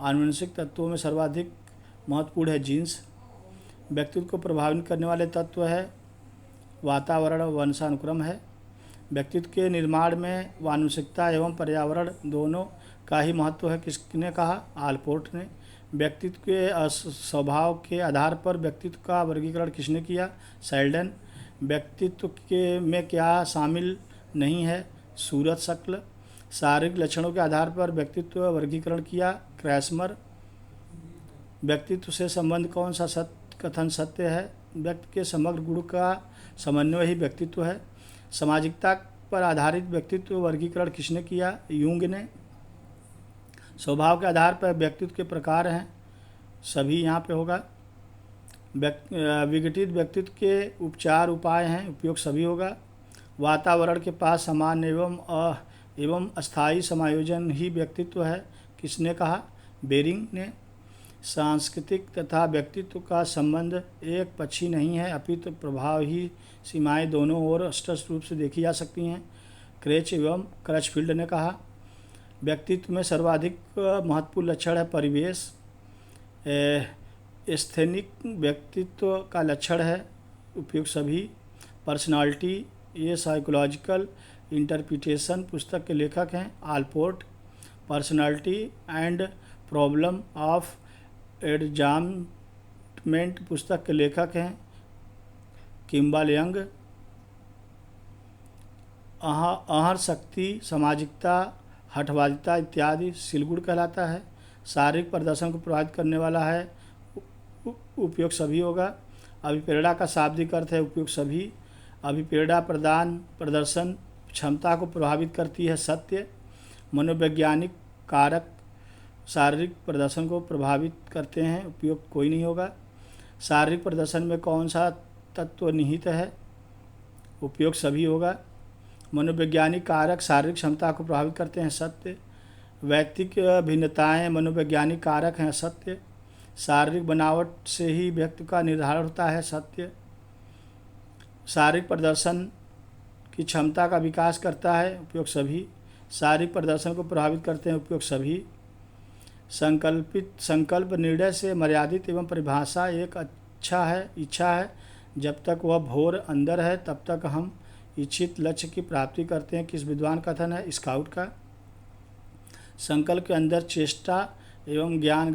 A: आनुवंशिक तत्वों में सर्वाधिक महत्वपूर्ण है जीन्स। व्यक्तित्व को प्रभावित करने वाले तत्व है वातावरण, वंशानुक्रम है। व्यक्तित्व के निर्माण में आनुवंशिकता एवं पर्यावरण दोनों का ही महत्व है, किसने कहा? आलपोर्ट ने। व्यक्तित्व के स्वभाव के आधार पर व्यक्तित्व का वर्गीकरण किसने किया? सेल्डन। व्यक्तित्व के में क्या शामिल नहीं है? सूरत, शक्ल। शारीरिक लक्षणों के आधार पर व्यक्तित्व वर्गीकरण किया? क्रैस्मर। व्यक्तित्व से संबंध कौन सा कथन सत्य है? व्यक्ति के समग्र गुण का समन्वय ही व्यक्तित्व है। सामाजिकता पर आधारित व्यक्तित्व वर्गीकरण किसने किया? यूंग ने। स्वभाव के आधार पर व्यक्तित्व के प्रकार हैं, सभी यहाँ पे होगा। विघटित व्यक्तित्व के उपचार उपाय हैं, उपयोग सभी होगा। वातावरण के पास सामान्य एवं एवं अस्थायी समायोजन ही व्यक्तित्व है, किसने कहा? बेरिंग ने। सांस्कृतिक तथा व्यक्तित्व का संबंध एक पक्षी नहीं है, अपितु प्रभाव ही सीमाएं दोनों ओर स्पष्ट रूप से देखी जा सकती हैं, क्रेच एवं क्रचफील्ड ने कहा। व्यक्तित्व में सर्वाधिक महत्वपूर्ण लक्षण है परिवेश। एस्थेनिक व्यक्तित्व का लक्षण है, उपयुक्त सभी। पर्सनालिटी, ये साइकोलॉजिकल इंटरप्रिटेशन पुस्तक के लेखक हैं, Allport. Personality and problem of adjustment पुस्तक के लेखक हैं, किम्बल यंग। अहर शक्ति, सामाजिकता, हठवादिता इत्यादि सिलगुड़ कहलाता है। शारीरिक प्रदर्शन को प्रभावित करने वाला है, उपयुक्त सभी होगा। अभिप्रेरणा का शाब्दिक अर्थ है उपयुक्त सभी। अभिप्रेरणा प्रदर्शन क्षमता को प्रभावित करती है, सत्य। मनोवैज्ञानिक कारक शारीरिक प्रदर्शन को प्रभावित करते हैं, उपयुक्त कोई नहीं होगा। शारीरिक प्रदर्शन में कौन सा तत्व निहित है, उपयुक्त सभी होगा। मनोवैज्ञानिक कारक शारीरिक क्षमता को प्रभावित करते हैं, सत्य। वैयक्तिक भिन्नताएं मनोवैज्ञानिक कारक हैं, सत्य। शारीरिक बनावट से ही व्यक्ति का निर्धारण होता है, सत्य। शारीरिक प्रदर्शन की क्षमता का विकास करता है, उपयुक्त सभी। शारीरिक प्रदर्शन को प्रभावित करते हैं, उपयुक्त सभी। संकल्प निर्णय से मर्यादित एवं परिभाषा एक इच्छा है। जब तक वह भोर अंदर है तब तक हम इच्छित लक्ष्य की प्राप्ति करते हैं, किस विद्वान का कथन है? स्काउट का। संकल्प के अंदर चेष्टा एवं ज्ञान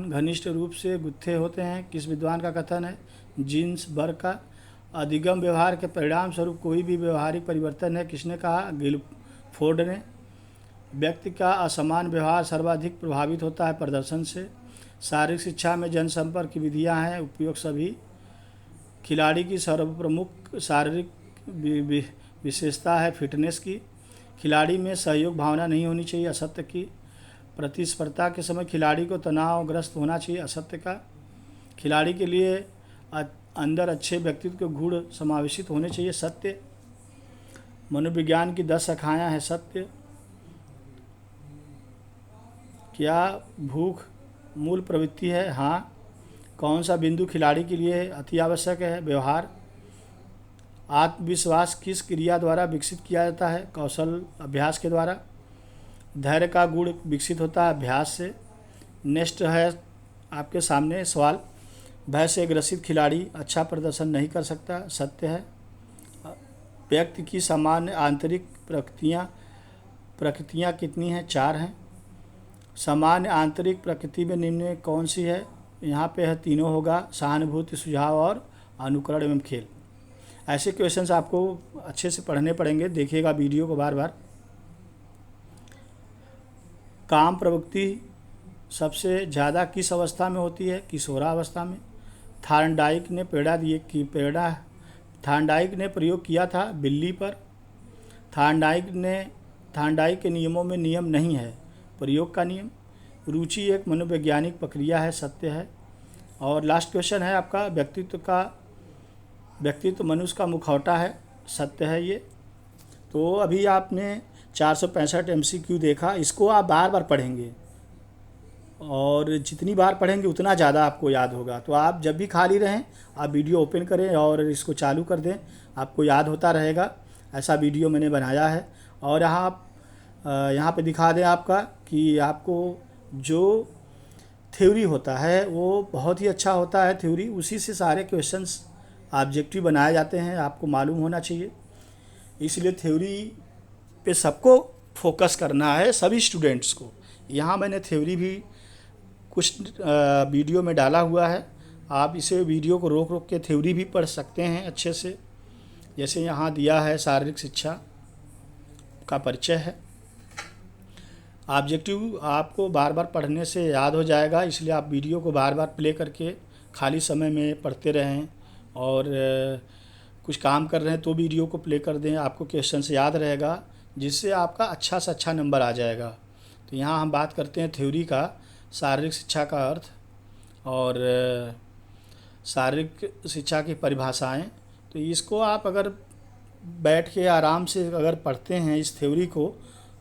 A: घनिष्ठ रूप से गुत्थे होते हैं, किस विद्वान का कथन है? जिन्सबर्ग का। अधिगम व्यवहार के परिणाम स्वरूप कोई भी व्यवहारिक परिवर्तन है, किसने कहा? गिलफोर्ड ने। व्यक्ति का असमान व्यवहार सर्वाधिक प्रभावित होता है प्रदर्शन से। शारीरिक शिक्षा में जनसंपर्क की विधियाँ हैं, उपयोग सभी। खिलाड़ी की सर्वप्रमुख शारीरिक विशेषता है फिटनेस की। खिलाड़ी में सहयोग भावना नहीं होनी चाहिए, असत्य की। प्रतिस्पर्धा के समय खिलाड़ी को तनावग्रस्त होना चाहिए, असत्य का। खिलाड़ी के लिए अंदर अच्छे व्यक्तित्व के गुण समावेशित होने चाहिए, सत्य। मनोविज्ञान की 10 शाखाएं हैं, सत्य। क्या भूख मूल प्रवृत्ति है? हाँ। कौन सा बिंदु खिलाड़ी के लिए अति आवश्यक है? व्यवहार। आत्मविश्वास किस क्रिया द्वारा विकसित किया जाता है? कौशल अभ्यास के द्वारा। धैर्य का गुण विकसित होता है अभ्यास से। नेक्स्ट है आपके सामने सवाल, भय से ग्रसित खिलाड़ी अच्छा प्रदर्शन नहीं कर सकता, सत्य है। व्यक्ति की सामान्य आंतरिक प्रकृतियाँ कितनी हैं? 4 हैं। सामान्य आंतरिक प्रकृति में निम्न कौन सी है? यहाँ पे है, तीनों होगा, सहानुभूति, सुझाव और अनुकरण एवं खेल। ऐसे क्वेश्चंस आपको अच्छे से पढ़ने पड़ेंगे, देखिएगा वीडियो को बार बार। काम प्रवृत्ति सबसे ज़्यादा किस अवस्था में होती है? किशोरावस्था में। थार्नडाइक ने प्रयोग किया था बिल्ली पर। थार्नडाइक के नियमों में नियम नहीं है, प्रयोग का नियम। रुचि एक मनोवैज्ञानिक प्रक्रिया है, सत्य है। और लास्ट क्वेश्चन है आपका, व्यक्तित्व मनुष्य का मुखौटा है, सत्य है ये। तो अभी आपने 465 MCQ देखा, इसको आप बार बार पढ़ेंगे और जितनी बार पढ़ेंगे उतना ज़्यादा आपको याद होगा। तो आप जब भी खाली रहें आप वीडियो ओपन करें और इसको चालू कर दें, आपको याद होता रहेगा। ऐसा वीडियो मैंने बनाया है। और यहाँ पे दिखा दें आपका कि आपको जो थ्योरी होता है वो बहुत ही अच्छा होता है थ्योरी, उसी से सारे क्वेश्चंस ऑब्जेक्टिव बनाए जाते हैं, आपको मालूम होना चाहिए। इसलिए थ्योरी पे सबको फोकस करना है, सभी स्टूडेंट्स को। यहाँ मैंने थ्योरी भी कुछ वीडियो में डाला हुआ है, आप इसे वीडियो को रोक के थ्योरी भी पढ़ सकते हैं अच्छे से। जैसे यहाँ दिया है, शारीरिक शिक्षा का परिचय है। ऑब्जेक्टिव आपको बार बार पढ़ने से याद हो जाएगा, इसलिए आप वीडियो को बार बार प्ले करके खाली समय में पढ़ते रहें। और कुछ काम कर रहे हैं तो वीडियो को प्ले कर दें, आपको क्वेश्चन से याद रहेगा, जिससे आपका अच्छा से अच्छा नंबर आ जाएगा। तो यहाँ हम बात करते हैं थ्योरी का, शारीरिक शिक्षा का अर्थ और शारीरिक शिक्षा की परिभाषाएं। तो इसको आप अगर बैठ के आराम से अगर पढ़ते हैं इस थ्योरी को,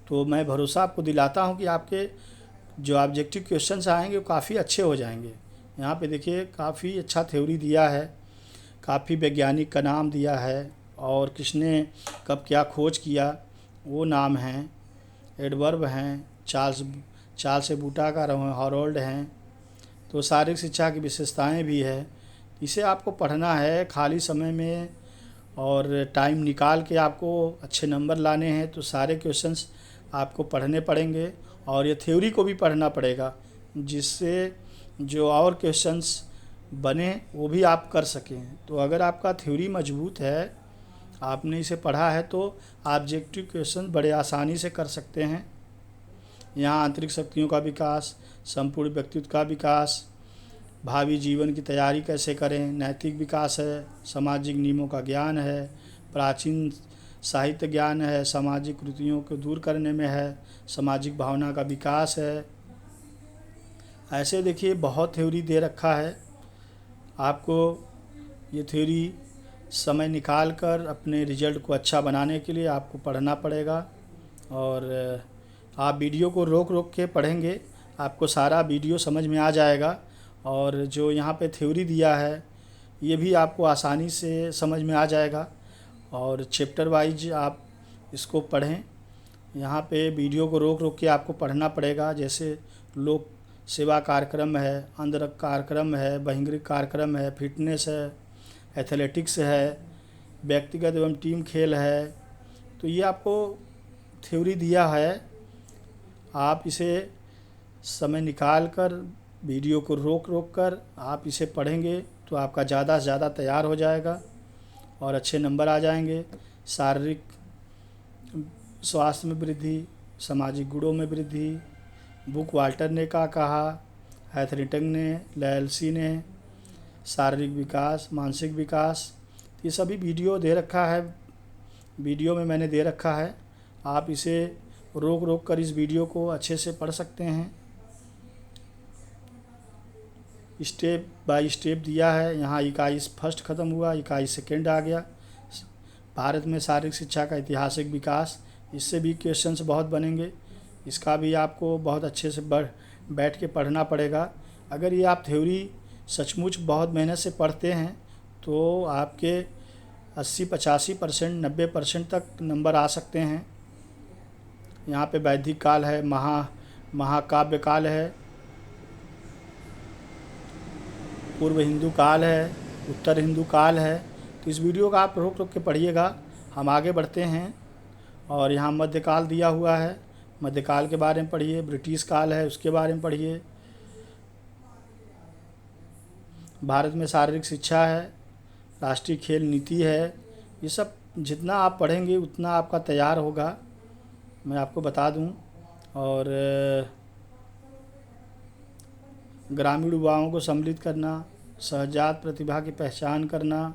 A: तो मैं भरोसा आपको दिलाता हूँ कि आपके जो ऑब्जेक्टिव क्वेश्चंस आएंगे वो काफ़ी अच्छे हो जाएंगे। यहाँ पे देखिए काफ़ी अच्छा थ्योरी दिया है, काफ़ी वैज्ञानिक का नाम दिया है और किसने कब क्या खोज किया वो नाम हैं, एडवर्ब हैं, चार्ल्स बूटा का हॉरोल्ड हैं। तो शारीरिक शिक्षा की विशेषताएं भी है। इसे आपको पढ़ना है खाली समय में और टाइम निकाल के आपको अच्छे नंबर लाने हैं, तो सारे क्वेश्चंस आपको पढ़ने पड़ेंगे और ये थ्योरी को भी पढ़ना पड़ेगा, जिससे जो और क्वेश्चंस बने वो भी आप कर सकें। तो अगर आपका थ्योरी मजबूत है, आपने इसे पढ़ा है, तो ऑब्जेक्टिव क्वेश्चन बड़े आसानी से कर सकते हैं। यहाँ आंतरिक शक्तियों का विकास, संपूर्ण व्यक्तित्व का विकास, भावी जीवन की तैयारी कैसे करें, नैतिक विकास है, सामाजिक नियमों का ज्ञान है, प्राचीन साहित्य ज्ञान है, सामाजिक कृतियों को दूर करने में है, सामाजिक भावना का विकास है। ऐसे देखिए बहुत थ्योरी दे रखा है। आपको ये थ्योरी समय निकाल कर अपने रिजल्ट को अच्छा बनाने के लिए आपको पढ़ना पड़ेगा। और आप वीडियो को रोक रोक के पढ़ेंगे, आपको सारा वीडियो समझ में आ जाएगा। और जो यहाँ पे थ्योरी दिया है ये भी आपको आसानी से समझ में आ जाएगा। और चैप्टर वाइज आप इसको पढ़ें। यहाँ पे वीडियो को रोक रोक के आपको पढ़ना पड़ेगा। जैसे लोक सेवा कार्यक्रम है, अंतरंग कार्यक्रम है, बहिर्ंगीक कार्यक्रम है, फिटनेस है, एथलेटिक्स है, व्यक्तिगत एवं टीम खेल है। तो ये आपको थ्योरी दिया है, आप इसे समय निकाल कर वीडियो को रोक रोक कर आप इसे पढ़ेंगे तो आपका ज़्यादा से ज़्यादा तैयार हो जाएगा और अच्छे नंबर आ जाएंगे। शारीरिक स्वास्थ्य में वृद्धि, सामाजिक गुणों में वृद्धि, बुक वाल्टर ने का कहा, हैथरिटन ने, लैल्सी ने, शारीरिक विकास, मानसिक विकास, ये सभी वीडियो दे रखा है। वीडियो में मैंने दे रखा है, आप इसे रोक रोक कर इस वीडियो को अच्छे से पढ़ सकते हैं। स्टेप बाय स्टेप दिया है। यहाँ इकाई फर्स्ट ख़त्म हुआ, इकाई सेकेंड आ गया। भारत में शारीरिक शिक्षा का ऐतिहासिक विकास, इससे भी क्वेश्चंस बहुत बनेंगे। इसका भी आपको बहुत अच्छे से बैठ के पढ़ना पड़ेगा। अगर ये आप थ्योरी सचमुच बहुत मेहनत से पढ़ते हैं तो आपके 80-85%, 90% तक नंबर आ सकते हैं। यहाँ पे वैदिक काल है, महाकाव्य काल है, पूर्व हिंदू काल है, उत्तर हिंदू काल है। तो इस वीडियो का आप रोक रोक के पढ़िएगा। हम आगे बढ़ते हैं और यहाँ मध्यकाल दिया हुआ है, मध्यकाल के बारे में पढ़िए। ब्रिटिश काल है, उसके बारे में पढ़िए। भारत में शारीरिक शिक्षा है, राष्ट्रीय खेल नीति है। ये सब जितना आप पढ़ेंगे उतना आपका तैयार होगा, मैं आपको बता दूं। और ग्रामीण युवाओं को सम्मिलित करना, सहजात प्रतिभा की पहचान करना।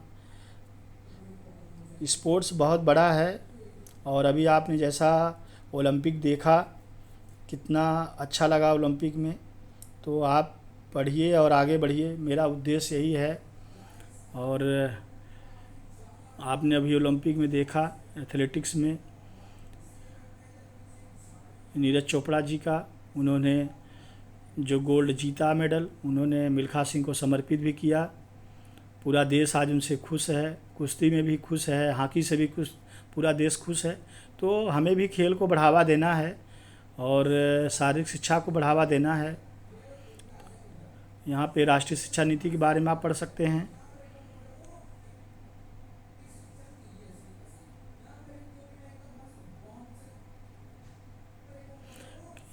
A: स्पोर्ट्स बहुत बड़ा है और अभी आपने जैसा ओलंपिक देखा, कितना अच्छा लगा ओलंपिक में। तो आप पढ़िए और आगे बढ़िए, मेरा उद्देश्य यही है। और आपने अभी ओलंपिक में देखा, एथलेटिक्स में नीरज चोपड़ा जी का, उन्होंने जो गोल्ड जीता मेडल, उन्होंने मिल्खा सिंह को समर्पित भी किया। पूरा देश आज उनसे खुश है, कुश्ती में भी खुश है, हॉकी से भी खुश, पूरा देश खुश है। तो हमें भी खेल को बढ़ावा देना है और शारीरिक शिक्षा को बढ़ावा देना है। यहाँ पे राष्ट्रीय शिक्षा नीति के बारे में आप पढ़ सकते हैं।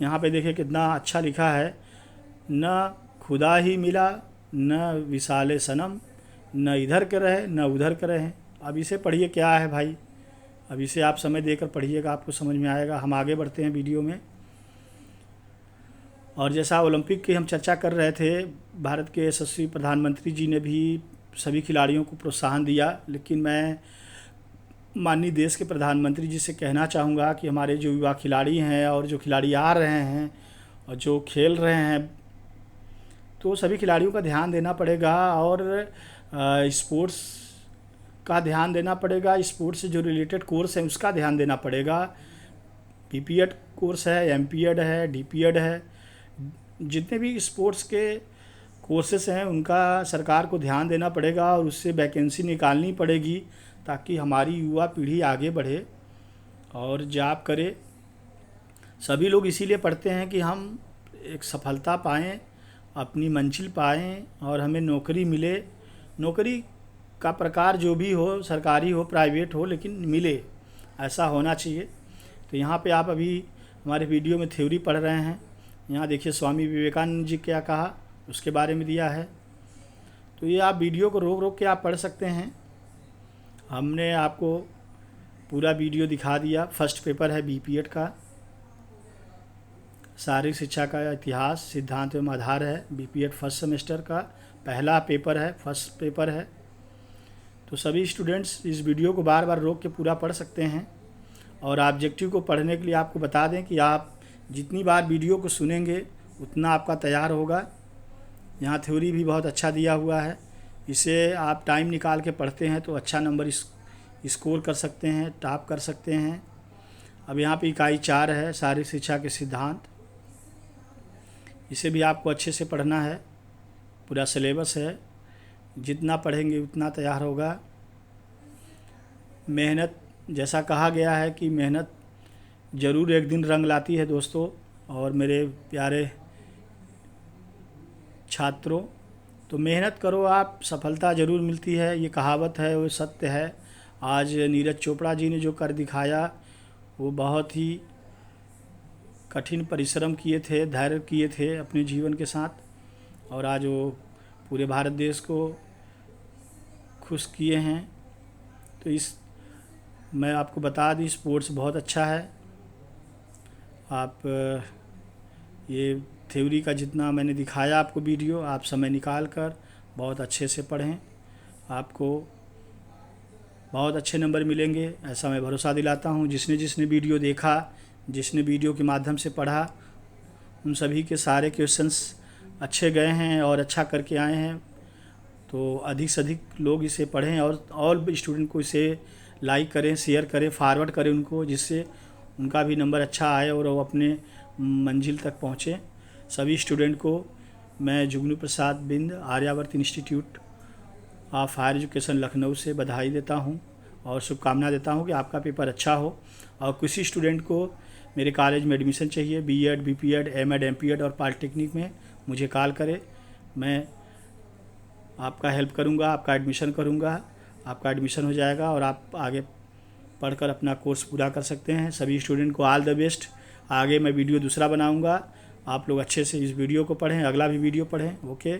A: यहाँ पे देखिए कितना अच्छा लिखा है, न खुदा ही मिला न विशाले सनम, न इधर के रहे न उधर के रहे। अब इसे पढ़िए, क्या है भाई, अब इसे आप समय देकर पढ़िएगा, आपको समझ में आएगा। हम आगे बढ़ते हैं वीडियो में। और जैसा ओलंपिक की हम चर्चा कर रहे थे, भारत के यशस्वी प्रधानमंत्री जी ने भी सभी खिलाड़ियों को प्रोत्साहन दिया। लेकिन मैं माननीय देश के प्रधानमंत्री जी से कहना चाहूँगा कि हमारे जो युवा खिलाड़ी हैं और जो खिलाड़ी आ रहे हैं और जो खेल रहे हैं, तो सभी खिलाड़ियों का ध्यान देना पड़ेगा। और स्पोर्ट्स का ध्यान देना पड़ेगा, स्पोर्ट्स से जो रिलेटेड कोर्स है उसका ध्यान देना पड़ेगा। बीपीएड कोर्स है, एमपीएड है, डीपीएड है, जितने भी स्पोर्ट्स के कोर्सेस हैं उनका सरकार को ध्यान देना पड़ेगा और उससे वैकेंसी निकालनी पड़ेगी ताकि हमारी युवा पीढ़ी आगे बढ़े और जॉब करे। सभी लोग इसीलिए पढ़ते हैं कि हम एक सफलता पाएँ, अपनी मंजिल पाएँ और हमें नौकरी मिले। नौकरी का प्रकार जो भी हो, सरकारी हो प्राइवेट हो, लेकिन मिले, ऐसा होना चाहिए। तो यहाँ पे आप अभी हमारे वीडियो में थ्योरी पढ़ रहे हैं। यहाँ देखिए स्वामी विवेकानंद जी क्या कहा उसके बारे में दिया है। तो ये आप वीडियो को रोक रोक के आप पढ़ सकते हैं। हमने आपको पूरा वीडियो दिखा दिया। फर्स्ट पेपर है बीपीएड का, शारीरिक शिक्षा का इतिहास, सिद्धांत एवं आधार है। बीपीएड फर्स्ट सेमेस्टर का पहला पेपर है, फर्स्ट पेपर है। तो सभी स्टूडेंट्स इस वीडियो को बार बार रोक के पूरा पढ़ सकते हैं। और ऑब्जेक्टिव को पढ़ने के लिए आपको बता दें कि आप जितनी बार वीडियो को सुनेंगे उतना आपका तैयार होगा। यहाँ थ्योरी भी बहुत अच्छा दिया हुआ है, इसे आप टाइम निकाल के पढ़ते हैं तो अच्छा नंबर स्कोर कर सकते हैं, टॉप कर सकते हैं। अब यहाँ पे इकाई 4 है, शारीरिक शिक्षा के सिद्धांत। इसे भी आपको अच्छे से पढ़ना है, पूरा सिलेबस है, जितना पढ़ेंगे उतना तैयार होगा। मेहनत, जैसा कहा गया है कि मेहनत ज़रूर एक दिन रंग लाती है दोस्तों। और मेरे प्यारे छात्रों, तो मेहनत करो आप, सफलता ज़रूर मिलती है, ये कहावत है, वो सत्य है। आज नीरज चोपड़ा जी ने जो कर दिखाया वो बहुत ही कठिन परिश्रम किए थे, धैर्य किए थे अपने जीवन के साथ, और आज वो पूरे भारत देश को खुश किए हैं। तो मैं आपको बता दी, स्पोर्ट्स बहुत अच्छा है। आप ये थ्योरी का जितना मैंने दिखाया आपको वीडियो, आप समय निकाल कर बहुत अच्छे से पढ़ें, आपको बहुत अच्छे नंबर मिलेंगे, ऐसा मैं भरोसा दिलाता हूँ। जिसने वीडियो देखा, जिसने वीडियो के माध्यम से पढ़ा, उन सभी के सारे क्वेश्चंस अच्छे गए हैं और अच्छा करके आए हैं। तो अधिक से अधिक लोग इसे पढ़ें और स्टूडेंट को इसे लाइक करें, शेयर करें, फॉरवर्ड करें उनको, जिससे उनका भी नंबर अच्छा आए और वो अपने मंजिल तक पहुँचें। सभी स्टूडेंट को मैं Jugnu Prasad Bind, Aryavart institute of higher education Lucknow से बधाई देता हूं और शुभकामना देता हूं कि आपका पेपर अच्छा हो। और किसी स्टूडेंट को मेरे कॉलेज में एडमिशन चाहिए, बीएड, बीपीएड, एमएड, एमपीएड और पॉलिटेक्निक में, मुझे कॉल करें, मैं आपका हेल्प करूंगा, आपका एडमिशन करूंगा, आपका एडमिशन हो जाएगा और आप आगे पढ़कर अपना कोर्स पूरा कर सकते हैं। सभी स्टूडेंट को ऑल द बेस्ट। आगे मैं वीडियो दूसरा बनाऊंगा, आप लोग अच्छे से इस वीडियो को पढ़ें, अगला भी वीडियो पढ़ें। ओके।